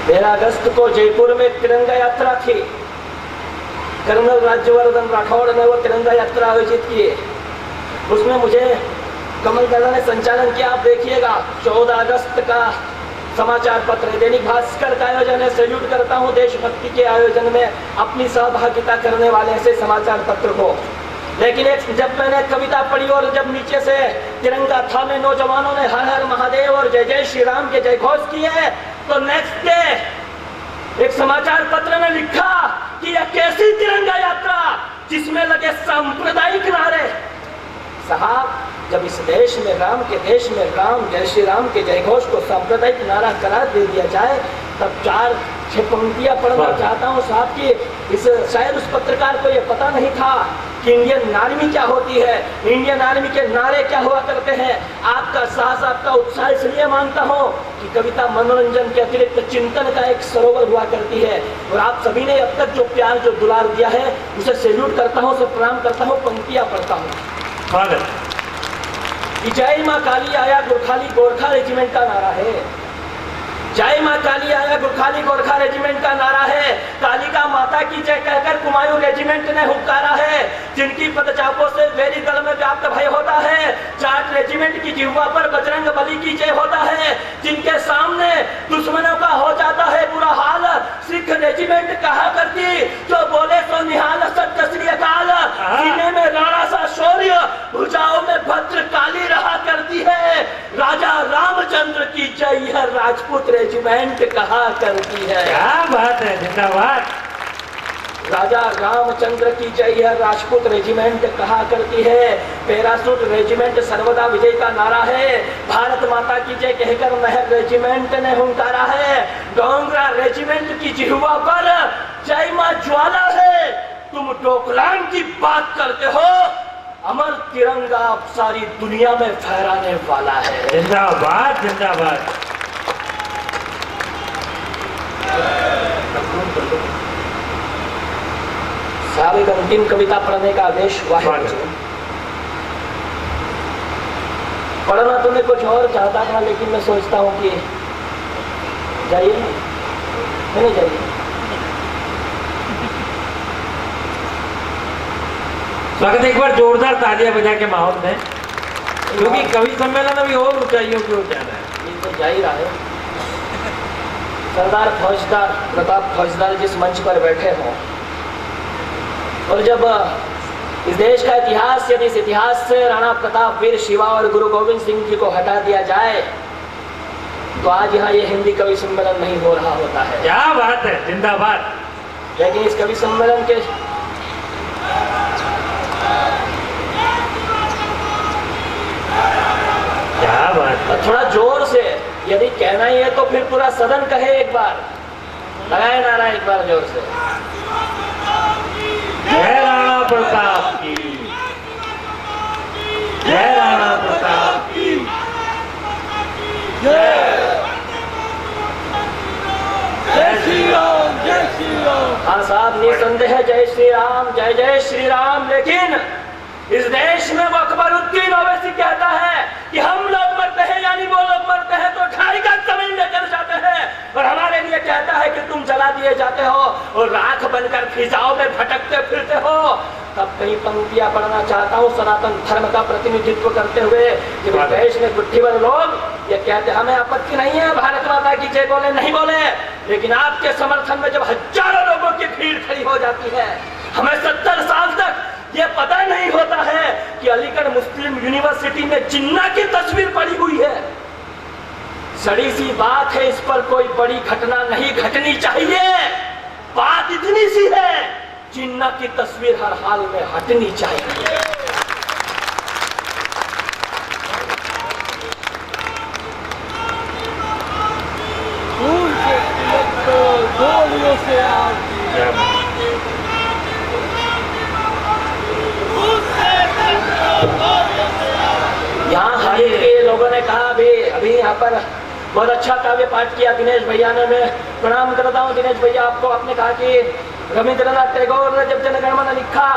13 अगस्त को जयपुर में तिरंगा यात्रा थी। कर्नल राज्यवर्धन राठौड़ ने वो तिरंगा यात्रा आयोजित की। उसमें मुझे कमल दादा ने संचालन किया। आप देखिएगा 14 अगस्त का समाचार पत्र दैनिक भास्कर का आयोजन है। सैल्यूट करता हूँ देशभक्ति के आयोजन में अपनी सहभागिता करने वाले ऐसे समाचार पत्र को। लेकिन जब मैंने कविता पढ़ी और जब नीचे से तिरंगा था में नौजवानों ने हर हर महादेव और जय जय श्री राम के जय घोष किए, तो नेक्स्ट डे एक समाचार पत्र ने लिखा कि यह कैसी तिरंगा यात्रा जिसमें लगे सांप्रदायिक नारे। साहब, जब इस देश में राम के देश में राम जय श्री राम के जय घोष को सांप्रदायिक नारा करार दे दिया जाए, तब 4-6 पंक्तियां पढ़ना चाहता हूँ साहब की। इस शायद उस पत्रकार को यह पता नहीं था कि इंडियन आर्मी क्या होती है, इंडियन आर्मी के नारे क्या हुआ करते हैं। आपका साहस, आपका उत्साह इसलिए मानता हूँ कि कविता मनोरंजन के अतिरिक्त चिंतन का एक सरोवर हुआ करती है। और आप सभी ने अब तक जो प्यार जो दुलार दिया है उसे सैल्यूट करता हूँ, उसे प्रणाम करता हूँ। पंक्तियां पढ़ता हूँ। जय माँ काली आया गुरखाली गोरखा रेजिमेंट का नारा है। जय माँ काली आया गुरखाली गोरखा रेजिमेंट का नारा है। कालिका माता की जय कहकर कुमायूं रेजिमेंट ने हुक्कारा है। जिनकी पदचापों से वेरी दल में व्याप्त भय होता है, जाट रेजिमेंट की जिह्वा पर बजरंग बली की जय होता है। जिनके सामने दुश्मनों का हो जाता है बुरा हाल, श्री रेजिमेंट कहा करती, जो बोले सो निहाल सत्य श्री अकाल, सीने में राणा सा शौर्य, भुजाओं में भद्र काली रहा करती है। राजा रामचंद्र की जय यह राजपूत रेजिमेंट कहा करती है। क्या बात है, जिंदाबाद। राजा रामचंद्र की जय यह राजपूत रेजिमेंट कहा करती है। पैरासूट रेजिमेंट सर्वदा विजय का नारा है। भारत माता की जय कहकर महर रेजिमेंट ने हुंकारा है। डोंगरा रेजिमेंट की जिह्वा पर जय मां ज्वाला है। तुम डोकलाम की बात करते हो, अमर तिरंगा अब सारी दुनिया में फहराने वाला है। जिंदाबाद जिंदाबाद। साहब एक अंतिम कविता पढ़ने का आदेश हुआ है। पढ़ना तो मैं कुछ और चाहता था, लेकिन मैं सोचता हूँ कि जाइए, नहीं जाइए। स्वागत एक बार जोरदार तालियां बजा के माहौल में, क्योंकि कवि सम्मेलन अभी और ऊंचाइयों की ओर जाना है। ये तो जा ही रहा है। सरदार फौजदार प्रताप फौजदार जिस मंच पर बैठे हों, और जब इस देश का इतिहास, यदि इस इतिहास से राणा प्रताप, वीर शिवा और गुरु गोविंद सिंह जी को हटा दिया जाए, तो आज यहाँ ये हिंदी कवि सम्मेलन नहीं हो रहा होता है। क्या बात है, जिंदाबाद। लेकिन इस कवि सम्मेलन के क्या बात है। थोड़ा जोर से यदि कहना ही है तो फिर पूरा सदन कहे एक बार, लगाए नारा एक बार जोर से। जय राणा प्रताप की, जय राणा प्रताप की जय। जय श्री राम, जय श्री राम। हाँ साहब, निसंदेह जय श्री राम, जय जय श्री राम। लेकिन इस देश में वो अकबरुद्दीन ओवैसी कहता है कि हम लोग मरते हैं, यानी वो लोग मरते हैं तो 2.5 गज जमीन लेकर जाते हैं, और हमारे लिए कहता है कि तुम जला दिए जाते हो और राख बनकर फिजाओं में भटकते फिरते हो। तब कई पंक्तियां पढ़ना चाहता हूँ सनातन धर्म का प्रतिनिधित्व करते हुए, कि देश में गुट्ठी भर लोग ये कहते, हमें आपत्ति नहीं है भारत माता की जय बोले नहीं बोले, लेकिन आपके समर्थन में जब हजारों लोगों की भीड़ खड़ी हो जाती है, हमें 70 साल तक ये पता नहीं होता है कि अलीगढ़ मुस्लिम यूनिवर्सिटी में जिन्ना की तस्वीर पड़ी हुई है। सड़ी सी बात है, इस पर कोई बड़ी घटना नहीं घटनी चाहिए। बात इतनी सी है, जिन्ना की तस्वीर हर हाल में हटनी चाहिए। यहाँ हाल के लोगों ने कहा, अभी यहाँ पर बहुत अच्छा काव्य पाठ किया दिनेश भैया ने, मैं प्रणाम करता हूँ दिनेश भैया आपको। आपने कहा कि रविंद्रनाथ टैगोर ने जब जनगण मन लिखा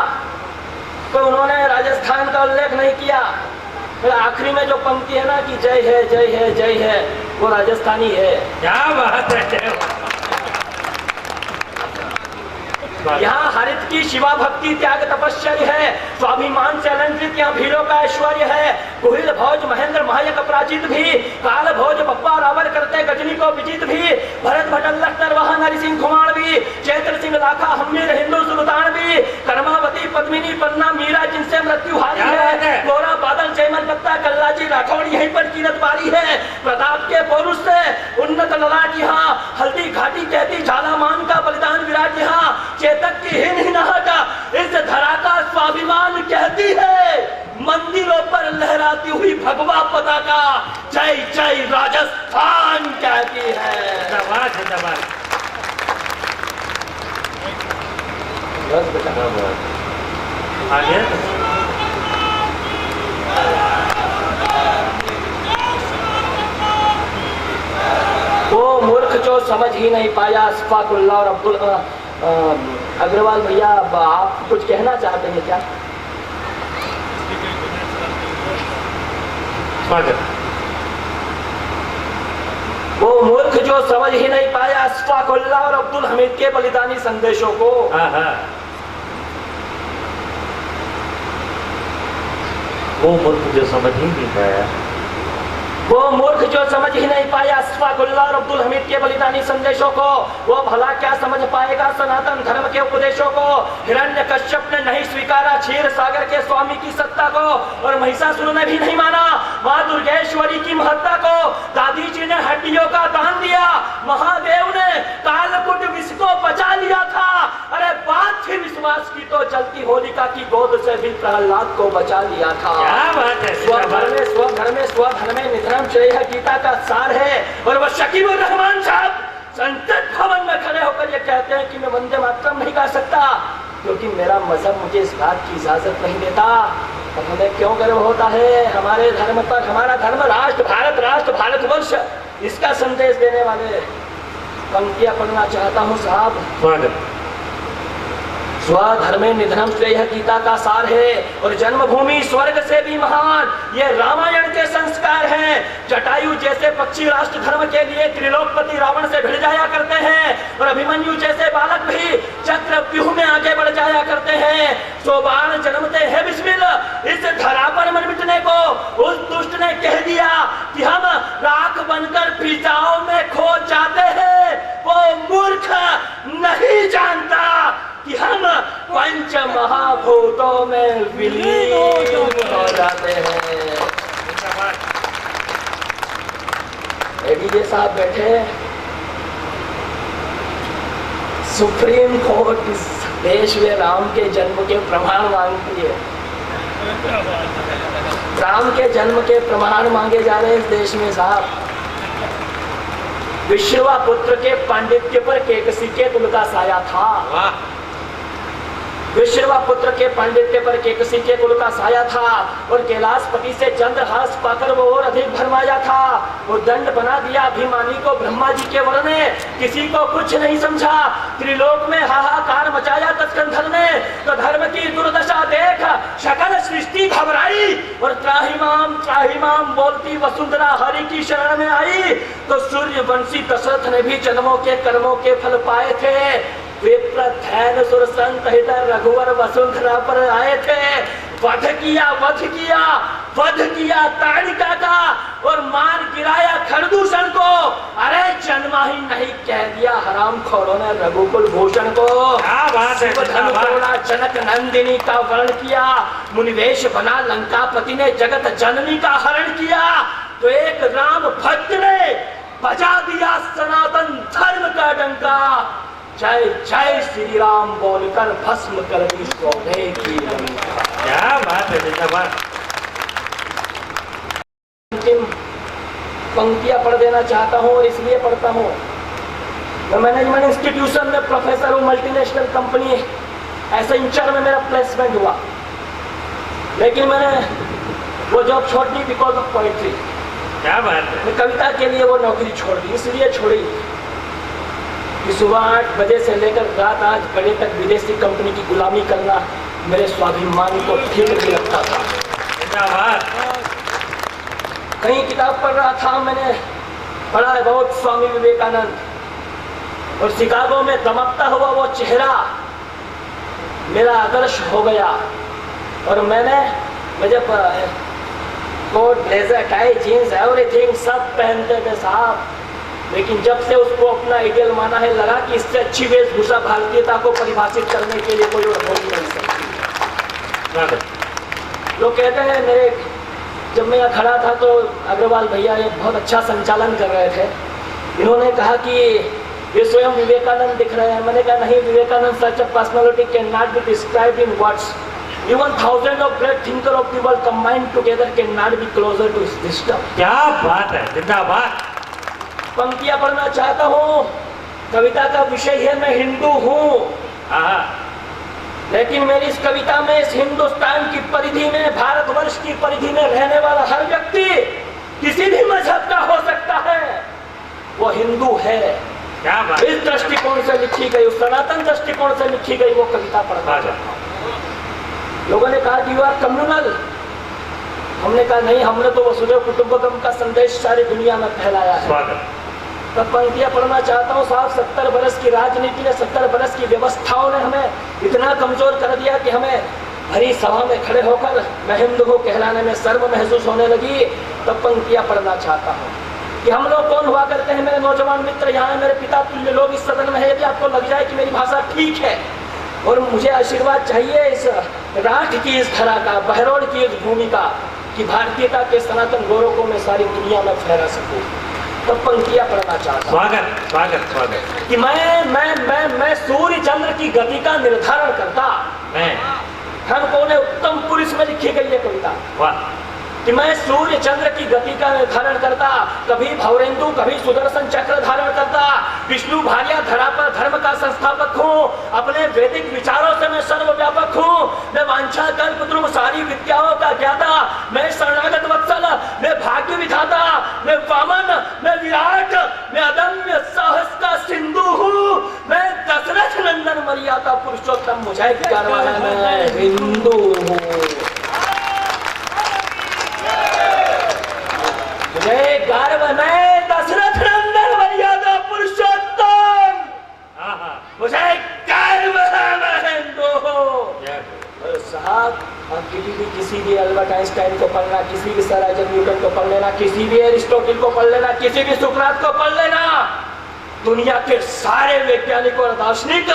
तो उन्होंने राजस्थान का उल्लेख नहीं किया। फिर आखिरी में जो पंक्ति है ना कि जय है जय है जय है, वो राजस्थानी है। क्या बात है। यहाँ हरित की शिवा भक्ति त्याग तपस्या है, स्वाभिमान से अलंकृत यहाँ भीलों का ऐश्वर्य है। कुहिल भोज महेंद्र महायक अपराजित भी, काल भोज बप्पा रावण करते गजनी को विजित भी, भरत भटल लखनर वहां हरि सिंह खुमार भी, चैत्र सिंह लाखा हमीर हिंदू सुल्तान भी, कर्मावती पद्मिनी पन्ना मीरा जिनसे मृत्यु हारी है, गोरा बादल जयमल दत्ता कल्लाजी राठौड़ यहीं पर कीरत बारी है। प्रताप के पौरुष से उन्नत ललाट यहाँ, हल्दी घाटी कहती झालामान का बलिदान विराट यहाँ, तक की हिनहिनाहट इस धरा का स्वाभिमान कहती है, मंदिरों पर लहराती हुई भगवा पताका जय जय राजस्थान कहती है। जिंदाबाद जिंदाबाद। आगे वो मूर्ख जो समझ ही नहीं पाया, अस्फाकुल्लाह और अब्दुल अग्रवाल भैया, आप कुछ कहना चाहते हैं क्या? वो मूर्ख जो समझ ही नहीं पाया अस्फाकुल्लाह और अब्दुल हमीद के बलिदानी संदेशों को। वो मूर्ख जो समझ ही नहीं पाया वो मूर्ख जो समझ ही नहीं पाया अशफाकुल्लाह और अब्दुल हमीद के बलिदानी संदेशों को, वो भला क्या समझ पाएगा सनातन धर्म के उपदेशों को। हिरण्यकश्यप ने नहीं स्वीकारा क्षीर सागर के स्वामी की सत्ता को, और महिषासुर ने भी नहीं माना माँ दुर्गेश्वरी की महत्ता को। दादी जी ने हड्डियों का दान दिया, महादेव ने कालकुट विष को बचा लिया था। अरे बात थी विश्वास की तो चलती होलिका की गोद से भी प्रहलाद को बचा लिया था। क्या बात है। स्वधर्मे निधनम श्रेयः गीता का सार है। और वो शकीबुर रहमान साहब संसद भवन में खड़े होकर ये कहते हैं कि मैं वंदे मातरम नहीं गा सकता क्योंकि मेरा मजहब मुझे इस बात की इजाजत नहीं देता। और हमें क्यों गर्व होता है हमारे धर्म पर? हमारा धर्म राष्ट्र भारतवर्ष, इसका संदेश देने वाले पंक्तियां पढ़ना चाहता हूँ साहब। स्वधर्मे निधनम श्रेयः गीता का सार है, और जन्मभूमि स्वर्ग से भी महान ये रामायण के संस्कार हैं। जटायु जैसे पक्षी राष्ट्र धर्म के लिए त्रिलोकपति रावण से भिड़ जाया करते हैं, और अभिमन्यु जैसे बालक भी चक्रव्यूह में आगे बढ़ जाया करते हैं। सो बाण जन्मते हैं बिस्मिल, इस धरा पर मन मिटने को उस दुष्ट ने कह दिया कि हम राख बनकर फिजाओं में खो जाते हैं। वो मूर्ख नहीं जानता कि हम पंच महाभूतों में विलीन हो जाते हैं। एडीजे साहब बैठे, सुप्रीम कोर्ट इस देश में राम के जन्म के प्रमाण मांगती है। राम के जन्म के प्रमाण मांगे जा रहे हैं इस देश में साहब। विश्रवा पुत्र के पांडित्य पर केकसी के कुल का साया था। विश्रवा पुत्र के पांडित्य पर केकसी के कुल का साया था, और कैलाशपति से चंद्रहास पाकर वो और अधिक भरमाया था। वो दंड बना दिया अभिमानी को ब्रह्मा जी के वर ने, किसी को कुछ नहीं समझा। त्रिलोक में हाहाकार मचाया तस्कंधर ने, तो धर्म की दुर्दशा देख सकल सृष्टि घबराई, और त्राहिमाम बोलती वसुंधरा हरि की शरण में आई। तो सूर्यवंशी दशरथ ने भी जन्मों के कर्मों के फल पाए थे। विप्रधैन सुर संत हृदय रघुवर वसुंधरा पर आए थे। वध किया ताड़िका का, और मार गिराया खरदूषण को। अरे जन्मा ही नहीं कह दिया हराम खोरों ने रघुकुल भूषण को। जनक नंदिनी का वर्ण किया, मुनिवेश बना लंकापति ने जगत जननी का हरण किया। तो एक राम भक्त ने बजा दिया सनातन धर्म का डंका। जय जय श्री राम बोलकर भस्म कर दी सौदे की। क्या बात है जिंदाबाद। अंतिम पंक्तियां पढ़ देना चाहता हूँ, और इसलिए पढ़ता हूँ। मैं मैनेजमेंट इंस्टीट्यूशन में प्रोफेसर हूँ, मल्टीनेशनल कंपनी एसेंचर में मेरा प्लेसमेंट हुआ, लेकिन मैंने वो जॉब छोड़ दी बिकॉज ऑफ पोएट्री। क्या बात है। मैं कविता के लिए वो नौकरी छोड़ दी, इसलिए छोड़ी कि सुबह 8 बजे से लेकर रात 8 बजे तक विदेशी कंपनी की गुलामी करना मेरे स्वाभिमान को ठीक नहीं लगता था। कहीं किताब पढ़ रहा था, मैंने पढ़ा है बहुत स्वामी विवेकानंद, और शिकागो में दमकता हुआ वो चेहरा मेरा आदर्श हो गया। और मैं जब coat blazer tie jeans everything सब पहनते थे साहब, लेकिन जब से उसको अपना आइडियल माना है, लगा कि इससे अच्छी वेशभूषा भारतीयता को परिभाषित करने के लिए कोई और हो ही नहीं सकती। लोग कहते हैं, मेरे जब मैं यहाँ खड़ा था तो अग्रवाल भैया एक बहुत अच्छा संचालन कर रहे थे। इन्होंने कहा कि ये स्वयं विवेकानंद दिख रहे हैं। मैंने कहा नहीं, Vivekananda such a personality can not be described in words. Even thousands of great thinkers of the world combined together cannot be closer to his wisdom। क्या बात है, जिंदाबाद। पंक्तियां पढ़ना चाहता हूँ। कविता का विषय है मैं हिंदू हूँ, लेकिन मेरी इस कविता में इस हिंदुस्तान की परिधि में, भारतवर्ष की परिधि में रहने वाला हर व्यक्ति किसी भी मजहब का हो सकता है, वो हिंदू है। क्या बात। इस दृष्टिकोण से लिखी गई, उस सनातन दृष्टिकोण से लिखी गई वो कविता पढ़ना चाहता हूँ। लोगों ने कहा कि यू आर कम्युनल। हमने कहा नहीं, हमने तो वसुधैव कुटुंबकम का संदेश सारी दुनिया में फैलाया है। तब पंक्तियां पढ़ना चाहता हूँ साहब। 70 बरस की राजनीति ने, 70 बरस की व्यवस्थाओं ने हमें इतना कमजोर कर दिया कि हमें भरी सभा में खड़े होकर मैं हिंदू हूँ कहलाने में शर्म महसूस होने लगी। तब पंक्तियां पढ़ना चाहता हूँ कि हम लोग कौन हुआ करते हैं। मेरे नौजवान मित्र यहाँ हैं, मेरे पिता तुल्य लोग इस सदन में है। यदि आपको लग जाए कि मेरी भाषा ठीक है और मुझे आशीर्वाद चाहिए इस राष्ट्र की इस धरा का, बहरोड की इस भूमि का, कि भारतीयता के सनातन गौरव को मैं सारी दुनिया में फहरा सकूं, तब पंक्तियां पढ़ना चाहता हूं। स्वागत स्वागत स्वागत। कि मैं सूर्य चंद्र की गति का निर्धारण करता। हमको ने उत्तम पुरुष में लिखी गई है कविता। वाह। कि मैं सूर्य चंद्र की गति का निर्धारण करता, कभी भौरेंदु कभी सुदर्शन चक्र धारण करता, विष्णु भार्या धरा पर धर्म का संस्थापक हूँ, अपने वैदिक विचारों से मैं सर्वव्यापक हूँ, मैं वांछा कल्प द्रुम सारी विद्याओं का ज्ञाता, मैं शरणागत वत्सल, मैं भाग्य विधाता, मैं वामन, मैं विराट, मैं अदम्य साहस का सिंधु हूँ, मैं दशरथ नंदन मर्यादा पुरुषोत्तम, मुझे गर्व है मैं हिंदू हूँ। गर्व मैं दशरथ नंदन मर्यादा पुरुषोत्तम, मुझे गर्व है मैं हिंदू हूँ। साहब आप किसी भी अल्बर्ट आइंस्टाइन को पढ़ना, किसी भी सर आइजैक न्यूटन को पढ़ लेना, किसी भी एरिस्टोटल को पढ़ लेना, किसी भी सुकरात को पढ़ लेना, दुनिया के सारे वैज्ञानिक और दार्शनिक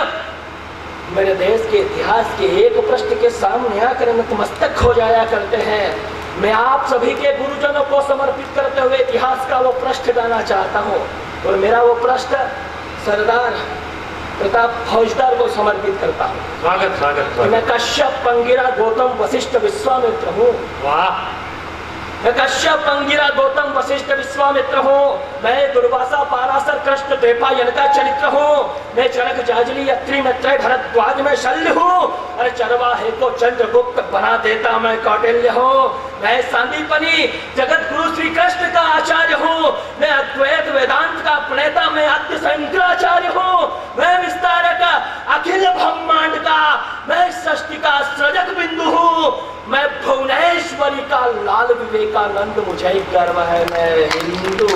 मेरे देश के इतिहास के एक प्रश्न के सामने आकर नतमस्तक हो जाया करते हैं। मैं आप सभी के गुरुजनों को समर्पित करते हुए इतिहास का वो पृष्ठ गाना चाहता हूँ, और मेरा वो पृष्ठ सरदार प्रताप फौजदार को समर्पित करता हूँ। स्वागत स्वागत स्वागत। मैं कश्यप पंगिरा गौतम वशिष्ठ विश्वामित्र हूँ। वाह। मैं कश्यप अंगिरा गौतम वशिष्ठ विश्वामित्र हूँ। मैं दुर्वासा पाराशर कृष्ण द्वैपायन का चरित्र हूँ। मैं चरक जाजली अत्रि मैत्रेय भरद्वाज में शल्य हूँ। अरे चरवाहे को चंद्रगुप्त बना देता मैं कौटिल्य हूँ। मैं सांदीपनि जगत गुरु श्री कृष्ण का आचार्य हूँ। मैं अद्वैत वेदांत का प्रणेता, मैं आद्य शंकराचार्य हूँ। मैं विस्तारक अखिल ब्रह्मांड का, मैं सृष्टि का सृजक बिंदु हूँ। मैं भुवनेश्वरी का लाल विवेकानंद, मुझे गर्व है मैं हिंदू।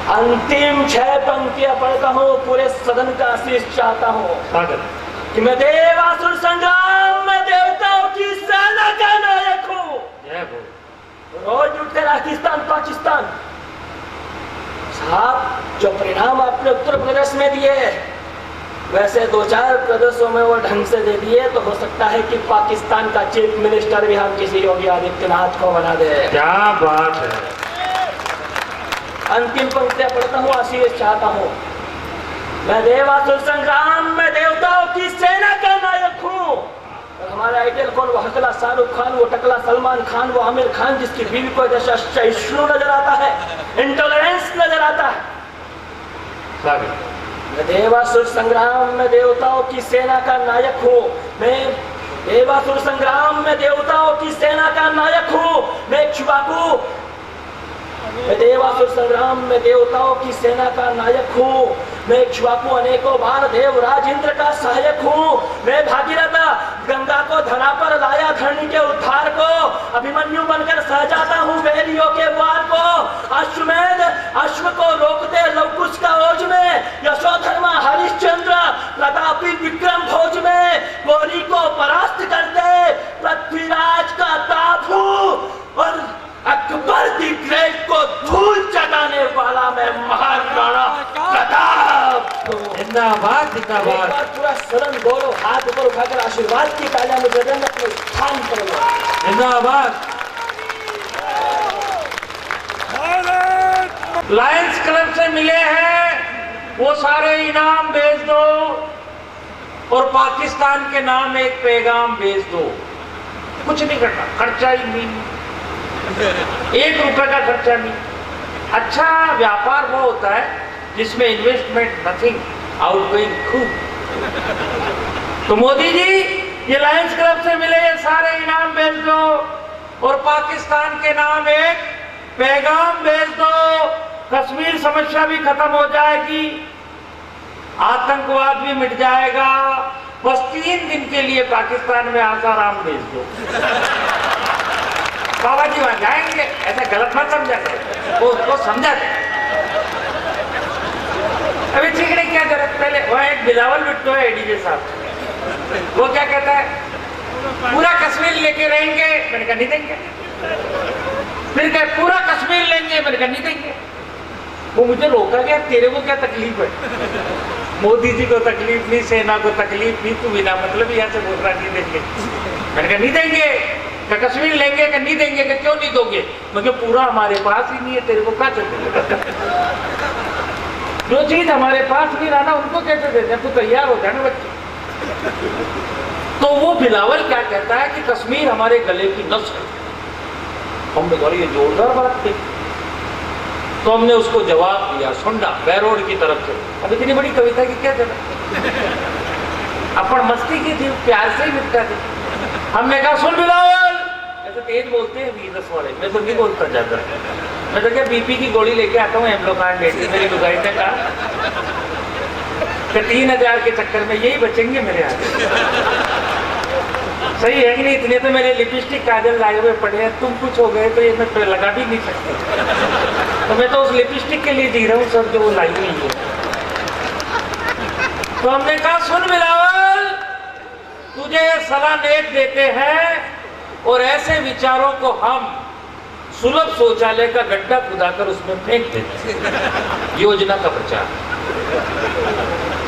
अंतिम 6 पंक्तियां पढ़ता हूँ, पूरे सदन का आशीष चाहता हूँ कि मैं देवासुर संग्राम में देवताओं की सेना का नायक हूँ। रोज उठते पाकिस्तान पाकिस्तान साहब, जो परिणाम आपने उत्तर प्रदेश में दिए, वैसे 2-4 प्रदेशों में वो ढंग से दे दिए तो हो सकता है कि पाकिस्तान का चीफ मिनिस्टर भी हम किसी योगी आदित्यनाथ को बना दे। क्या बात है। अंतिम पंक्तियां पढ़ता हूँ, आशीष चाहता हूँ। मैं देवासुर संग्राम में देवताओं की सेना का नायक हूँ। हमारा आइडियल कौन? वो हकला शाहरुख खान, वो टकला सलमान खान, वो आमिर खान, जिसकी बीवी को सहिष्णु नजर आता है, इंटॉलरेंस नजर आता है। मैं देवासुर संग्राम में देवताओं की सेना का नायक हूँ। मैं देवासुर संग्राम में देवताओं की सेना का नायक हूँ। मैं इक्ष्वाकु, मैं देवासुर संग्राम में देवताओं की सेना का नायक हूँ। मैं इक्ष्वाकु अनेकों बार देवराज इंद्र का सहायक हूँ। मैं भागीरथ गंगा को धरा पर लाया धरणी के उद्धार को। अभिमन्यु बनकर सह जाता हूँ वैरियों के वार को। अश्वमेध अश्व को रोकते लवकुश का ओज में। यशोधर्मा हरिश्चंद्र प्रतापी विक्रम भोज में। कोरी को परास्त करते पृथ्वीराज का ताप हूँ। और अकबर दी ग्रेट को धूल चटाने वाला मैं महाराणा प्रताप हूँ। जिंदाबाद जिंदाबाद। पूरा सदन गौरव हाथ ऊपर उठाकर आशीर्वाद की तालियां मुझे दें, अपने स्थान पर लो। जिंदाबाद। लायंस क्लब से मिले हैं वो सारे इनाम भेज दो और पाकिस्तान के नाम एक पैगाम भेज दो। कुछ नहीं करना, खर्चा ही नहीं, 1 रुपए का खर्चा नहीं। अच्छा व्यापार वो होता है जिसमें इन्वेस्टमेंट नथिंग, आउटगोइंग खूब। तो मोदी जी ये लायंस क्लब से मिले ये सारे इनाम भेज दो और पाकिस्तान के नाम एक पैगाम भेज दो। कश्मीर समस्या भी खत्म हो जाएगी, आतंकवाद भी मिट जाएगा। बस 3 दिन के लिए पाकिस्तान में आसाराम भेज दो। बाबा जी वहां जाएंगे, ऐसा गलत मत समझा, वो उसको समझा। अभी चीखने क्या जरूरत, पहले वह एक बिलावल बिट्टो है डीजे साहब, वो क्या कहता है, पूरा कश्मीर लेके रहेंगे, मैंने कहा नहीं देंगे। फिर कहे पूरा कश्मीर लेंगे, मैंने कहा नहीं देंगे। वो मुझे रोका गया, तेरे को क्या तकलीफ है? मोदी जी को तकलीफ नहीं, सेना को तकलीफ नहीं, तू बिना मतलब यहाँ से बोल रहा नहीं देंगे। मैंने कहा नहीं देंगे, क्या कश्मीर लेंगे, क्या नहीं देंगे, क्या क्यों नहीं दोगे? मैं पूरा हमारे पास ही नहीं है, तेरे को क्या चाहिए? जो चीज हमारे पास नहीं रहा ना, उनको कैसे देते हैं? तू तैयार हो जाए ना बच्चे। तो वो बिलावल क्या कहता है कि कश्मीर हमारे गले की नस है। हमने कहा ये जोरदार बात थी। तो हमने उसको जवाब दिया, सुनना बैरोड की तरफ से। अब इतनी बड़ी कविता की क्या जरूरत? अपन मस्ती की थी, प्यार से ही निपटा थी। हमने कहा सुन बिलावल, ऐसे तेज बोलते हैं वीरस वाले, मैं तो नहीं बोलता ज्यादा। मैं तो क्या बीपी की गोली लेके आता हूँ एम्लोकान लेके। मेरी लुगाई ने कहा कि 3000 के चक्कर में यही बचेंगे मेरे हाथ। सही है कि नहीं? इतने तो मेरे लिपस्टिक काजल लाए हुए पड़े हैं, तुम कुछ हो गए तो ये मैं लगा भी नहीं सकता। तो मैं तो उस लिपस्टिक के लिए जी रहा हूँ सर, जो वो लाई हुई है। तो हमने कहा सुन बिलावल, तुझे सलाह नेक देते हैं और ऐसे विचारों को हम सुलभ शौचालय का गड्ढा खुदाकर उसमें फेंक देते हैं। योजना का प्रचार।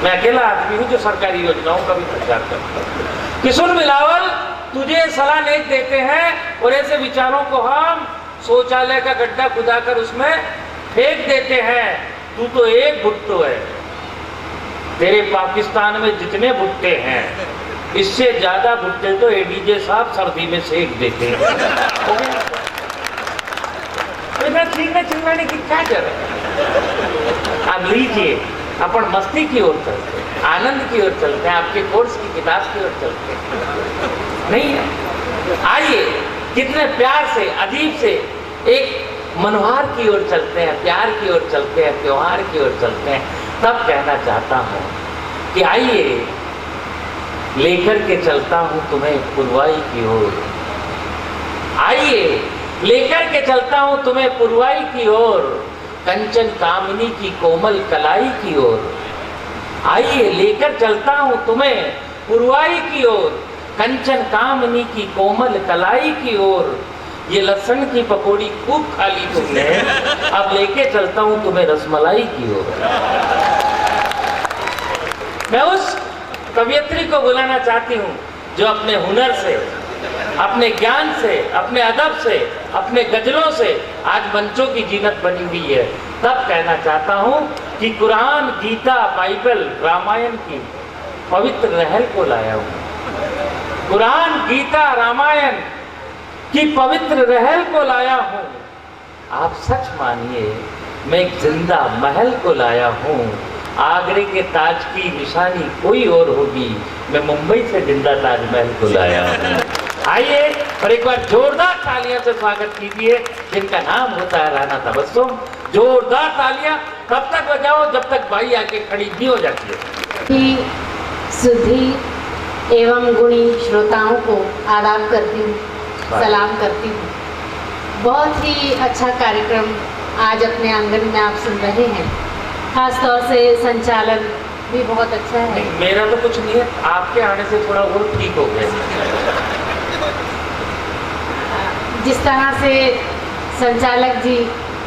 मैं अकेला आदमी हूं जो सरकारी योजनाओं का भी प्रचार करता हूं। कि सुन बिलावल, तुझे सलाह नेक देते हैं और ऐसे विचारों को हम शौचालय का गड्ढा खुदाकर उसमें फेंक देते हैं। तू तो एक भुट्टो है, तेरे पाकिस्तान में जितने भुट्टे हैं इससे ज्यादा भुट्टे तो एडीजे साहब सर्दी में सेक देते हैं। चिल्लाने की क्या जरूरत? अब लीजिए, अपन मस्ती की ओर चलते हैं, आनंद की ओर चलते हैं, आपके कोर्स की किताब की ओर चलते हैं। नहीं है? आइए कितने प्यार से, अजीब से एक मनोहार की ओर चलते हैं, प्यार की ओर चलते हैं, त्योहार की ओर चलते हैं। तब कहना चाहता हूँ कि आइए लेकर के चलता हूँ तुम्हें पुरवाई की ओर। आइए लेकर के चलता हूँ तुम्हें पुरवाई की ओर, कंचन कामिनी की कोमल कलाई की ओर। आइए लेकर चलता हूँ तुम्हें पुरवाई की ओर, कंचन कामिनी की कोमल कलाई की ओर। ये लहसुन की पकौड़ी खूब खा ली तुमने, अब लेके चलता हूँ तुम्हें रसमलाई की ओर। मैं उस कवियत्री को बुलाना चाहती हूँ जो अपने हुनर से, अपने ज्ञान से, अपने अदब से, अपने गजलों से आज मंचों की जीनत बनी हुई है। तब कहना चाहता हूँ कि कुरान, गीता, बाइबल, रामायण की पवित्र रहल को लाया हूँ। कुरान, गीता, रामायण की पवित्र रहल को लाया हूँ। आप सच मानिए मैं एक जिंदा महल को लाया हूँ। आगरे के ताज की निशानी कोई और होगी, मैं मुंबई से जिंदा ताजमहल को लाया हूँ। आइए और एक बार जोरदार तालियां से स्वागत कीजिए जिनका नाम होता है राना तबस्सुम। जोरदार तालियां तब तक बजाओ जब तक बाई आके खड़ी नहीं हो जाती है। सुधी एवं गुणी श्रोताओं को आदाब करती हूँ, सलाम करती हूँ। बहुत ही अच्छा कार्यक्रम आज अपने आंगन में आप सुन रहे हैं। खास तौर से संचालन भी बहुत अच्छा है। मेरा तो कुछ नहीं है, आपके आने से थोड़ा वो ठीक हो गया। जिस तरह से संचालक जी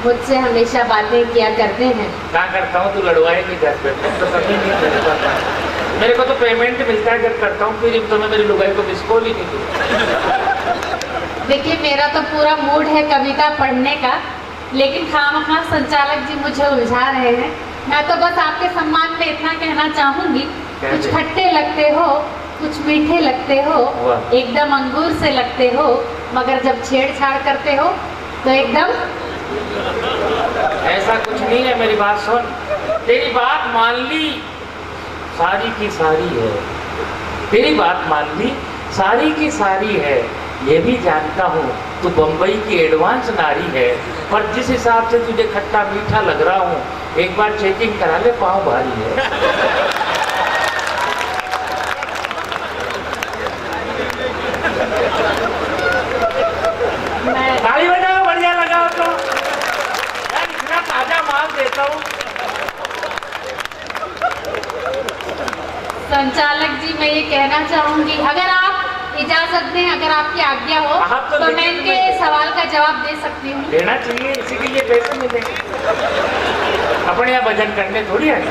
मुझसे हमेशा बातें किया करते हैं। क्या करता हूँ, तू लड़वाएगी घर पे तो कभी नहीं करता। मेरे को तो पेमेंट मिलता है जब करता हूँ, फिर तो मैं मेरी लुगाई को मिस कॉल ही नहीं दूँ। देखिए मेरा तो पूरा मूड है कविता पढ़ने का, लेकिन खामखा संचालक जी मुझे उलझा रहे हैं। मैं तो बस आपके सम्मान में इतना कहना चाहूंगी, कुछ खट्टे लगते हो, कुछ मीठे लगते हो, एकदम अंगूर से लगते हो, मगर जब छेड़छाड़ करते हो तो एकदम। ऐसा कुछ नहीं है, मेरी बात सुन, तेरी बात मान ली सारी की सारी है, तेरी बात मान ली सारी की सारी है। ये भी जानता हूँ तू बम्बई की एडवांस नारी है, पर जिस हिसाब से तुझे खट्टा मीठा लग रहा हूँ, एक बार चेकिंग करा ले, पाँव भारी है। ताली बजाओ, बढ़िया लगाओ तो यार, इतना ताजा माल देता हूँ। संचालक जी मैं ये कहना चाहूंगी, अगर आप इजाजत दें, अगर आपकी आज्ञा हो आप तो तो मैं लिखित इनके में- सवाल का जवाब दे सकती हूँ। देना चाहिए, इसी के लिए पैसे मिलेंगे। अपने यहाँ भजन करने थोड़ी आए।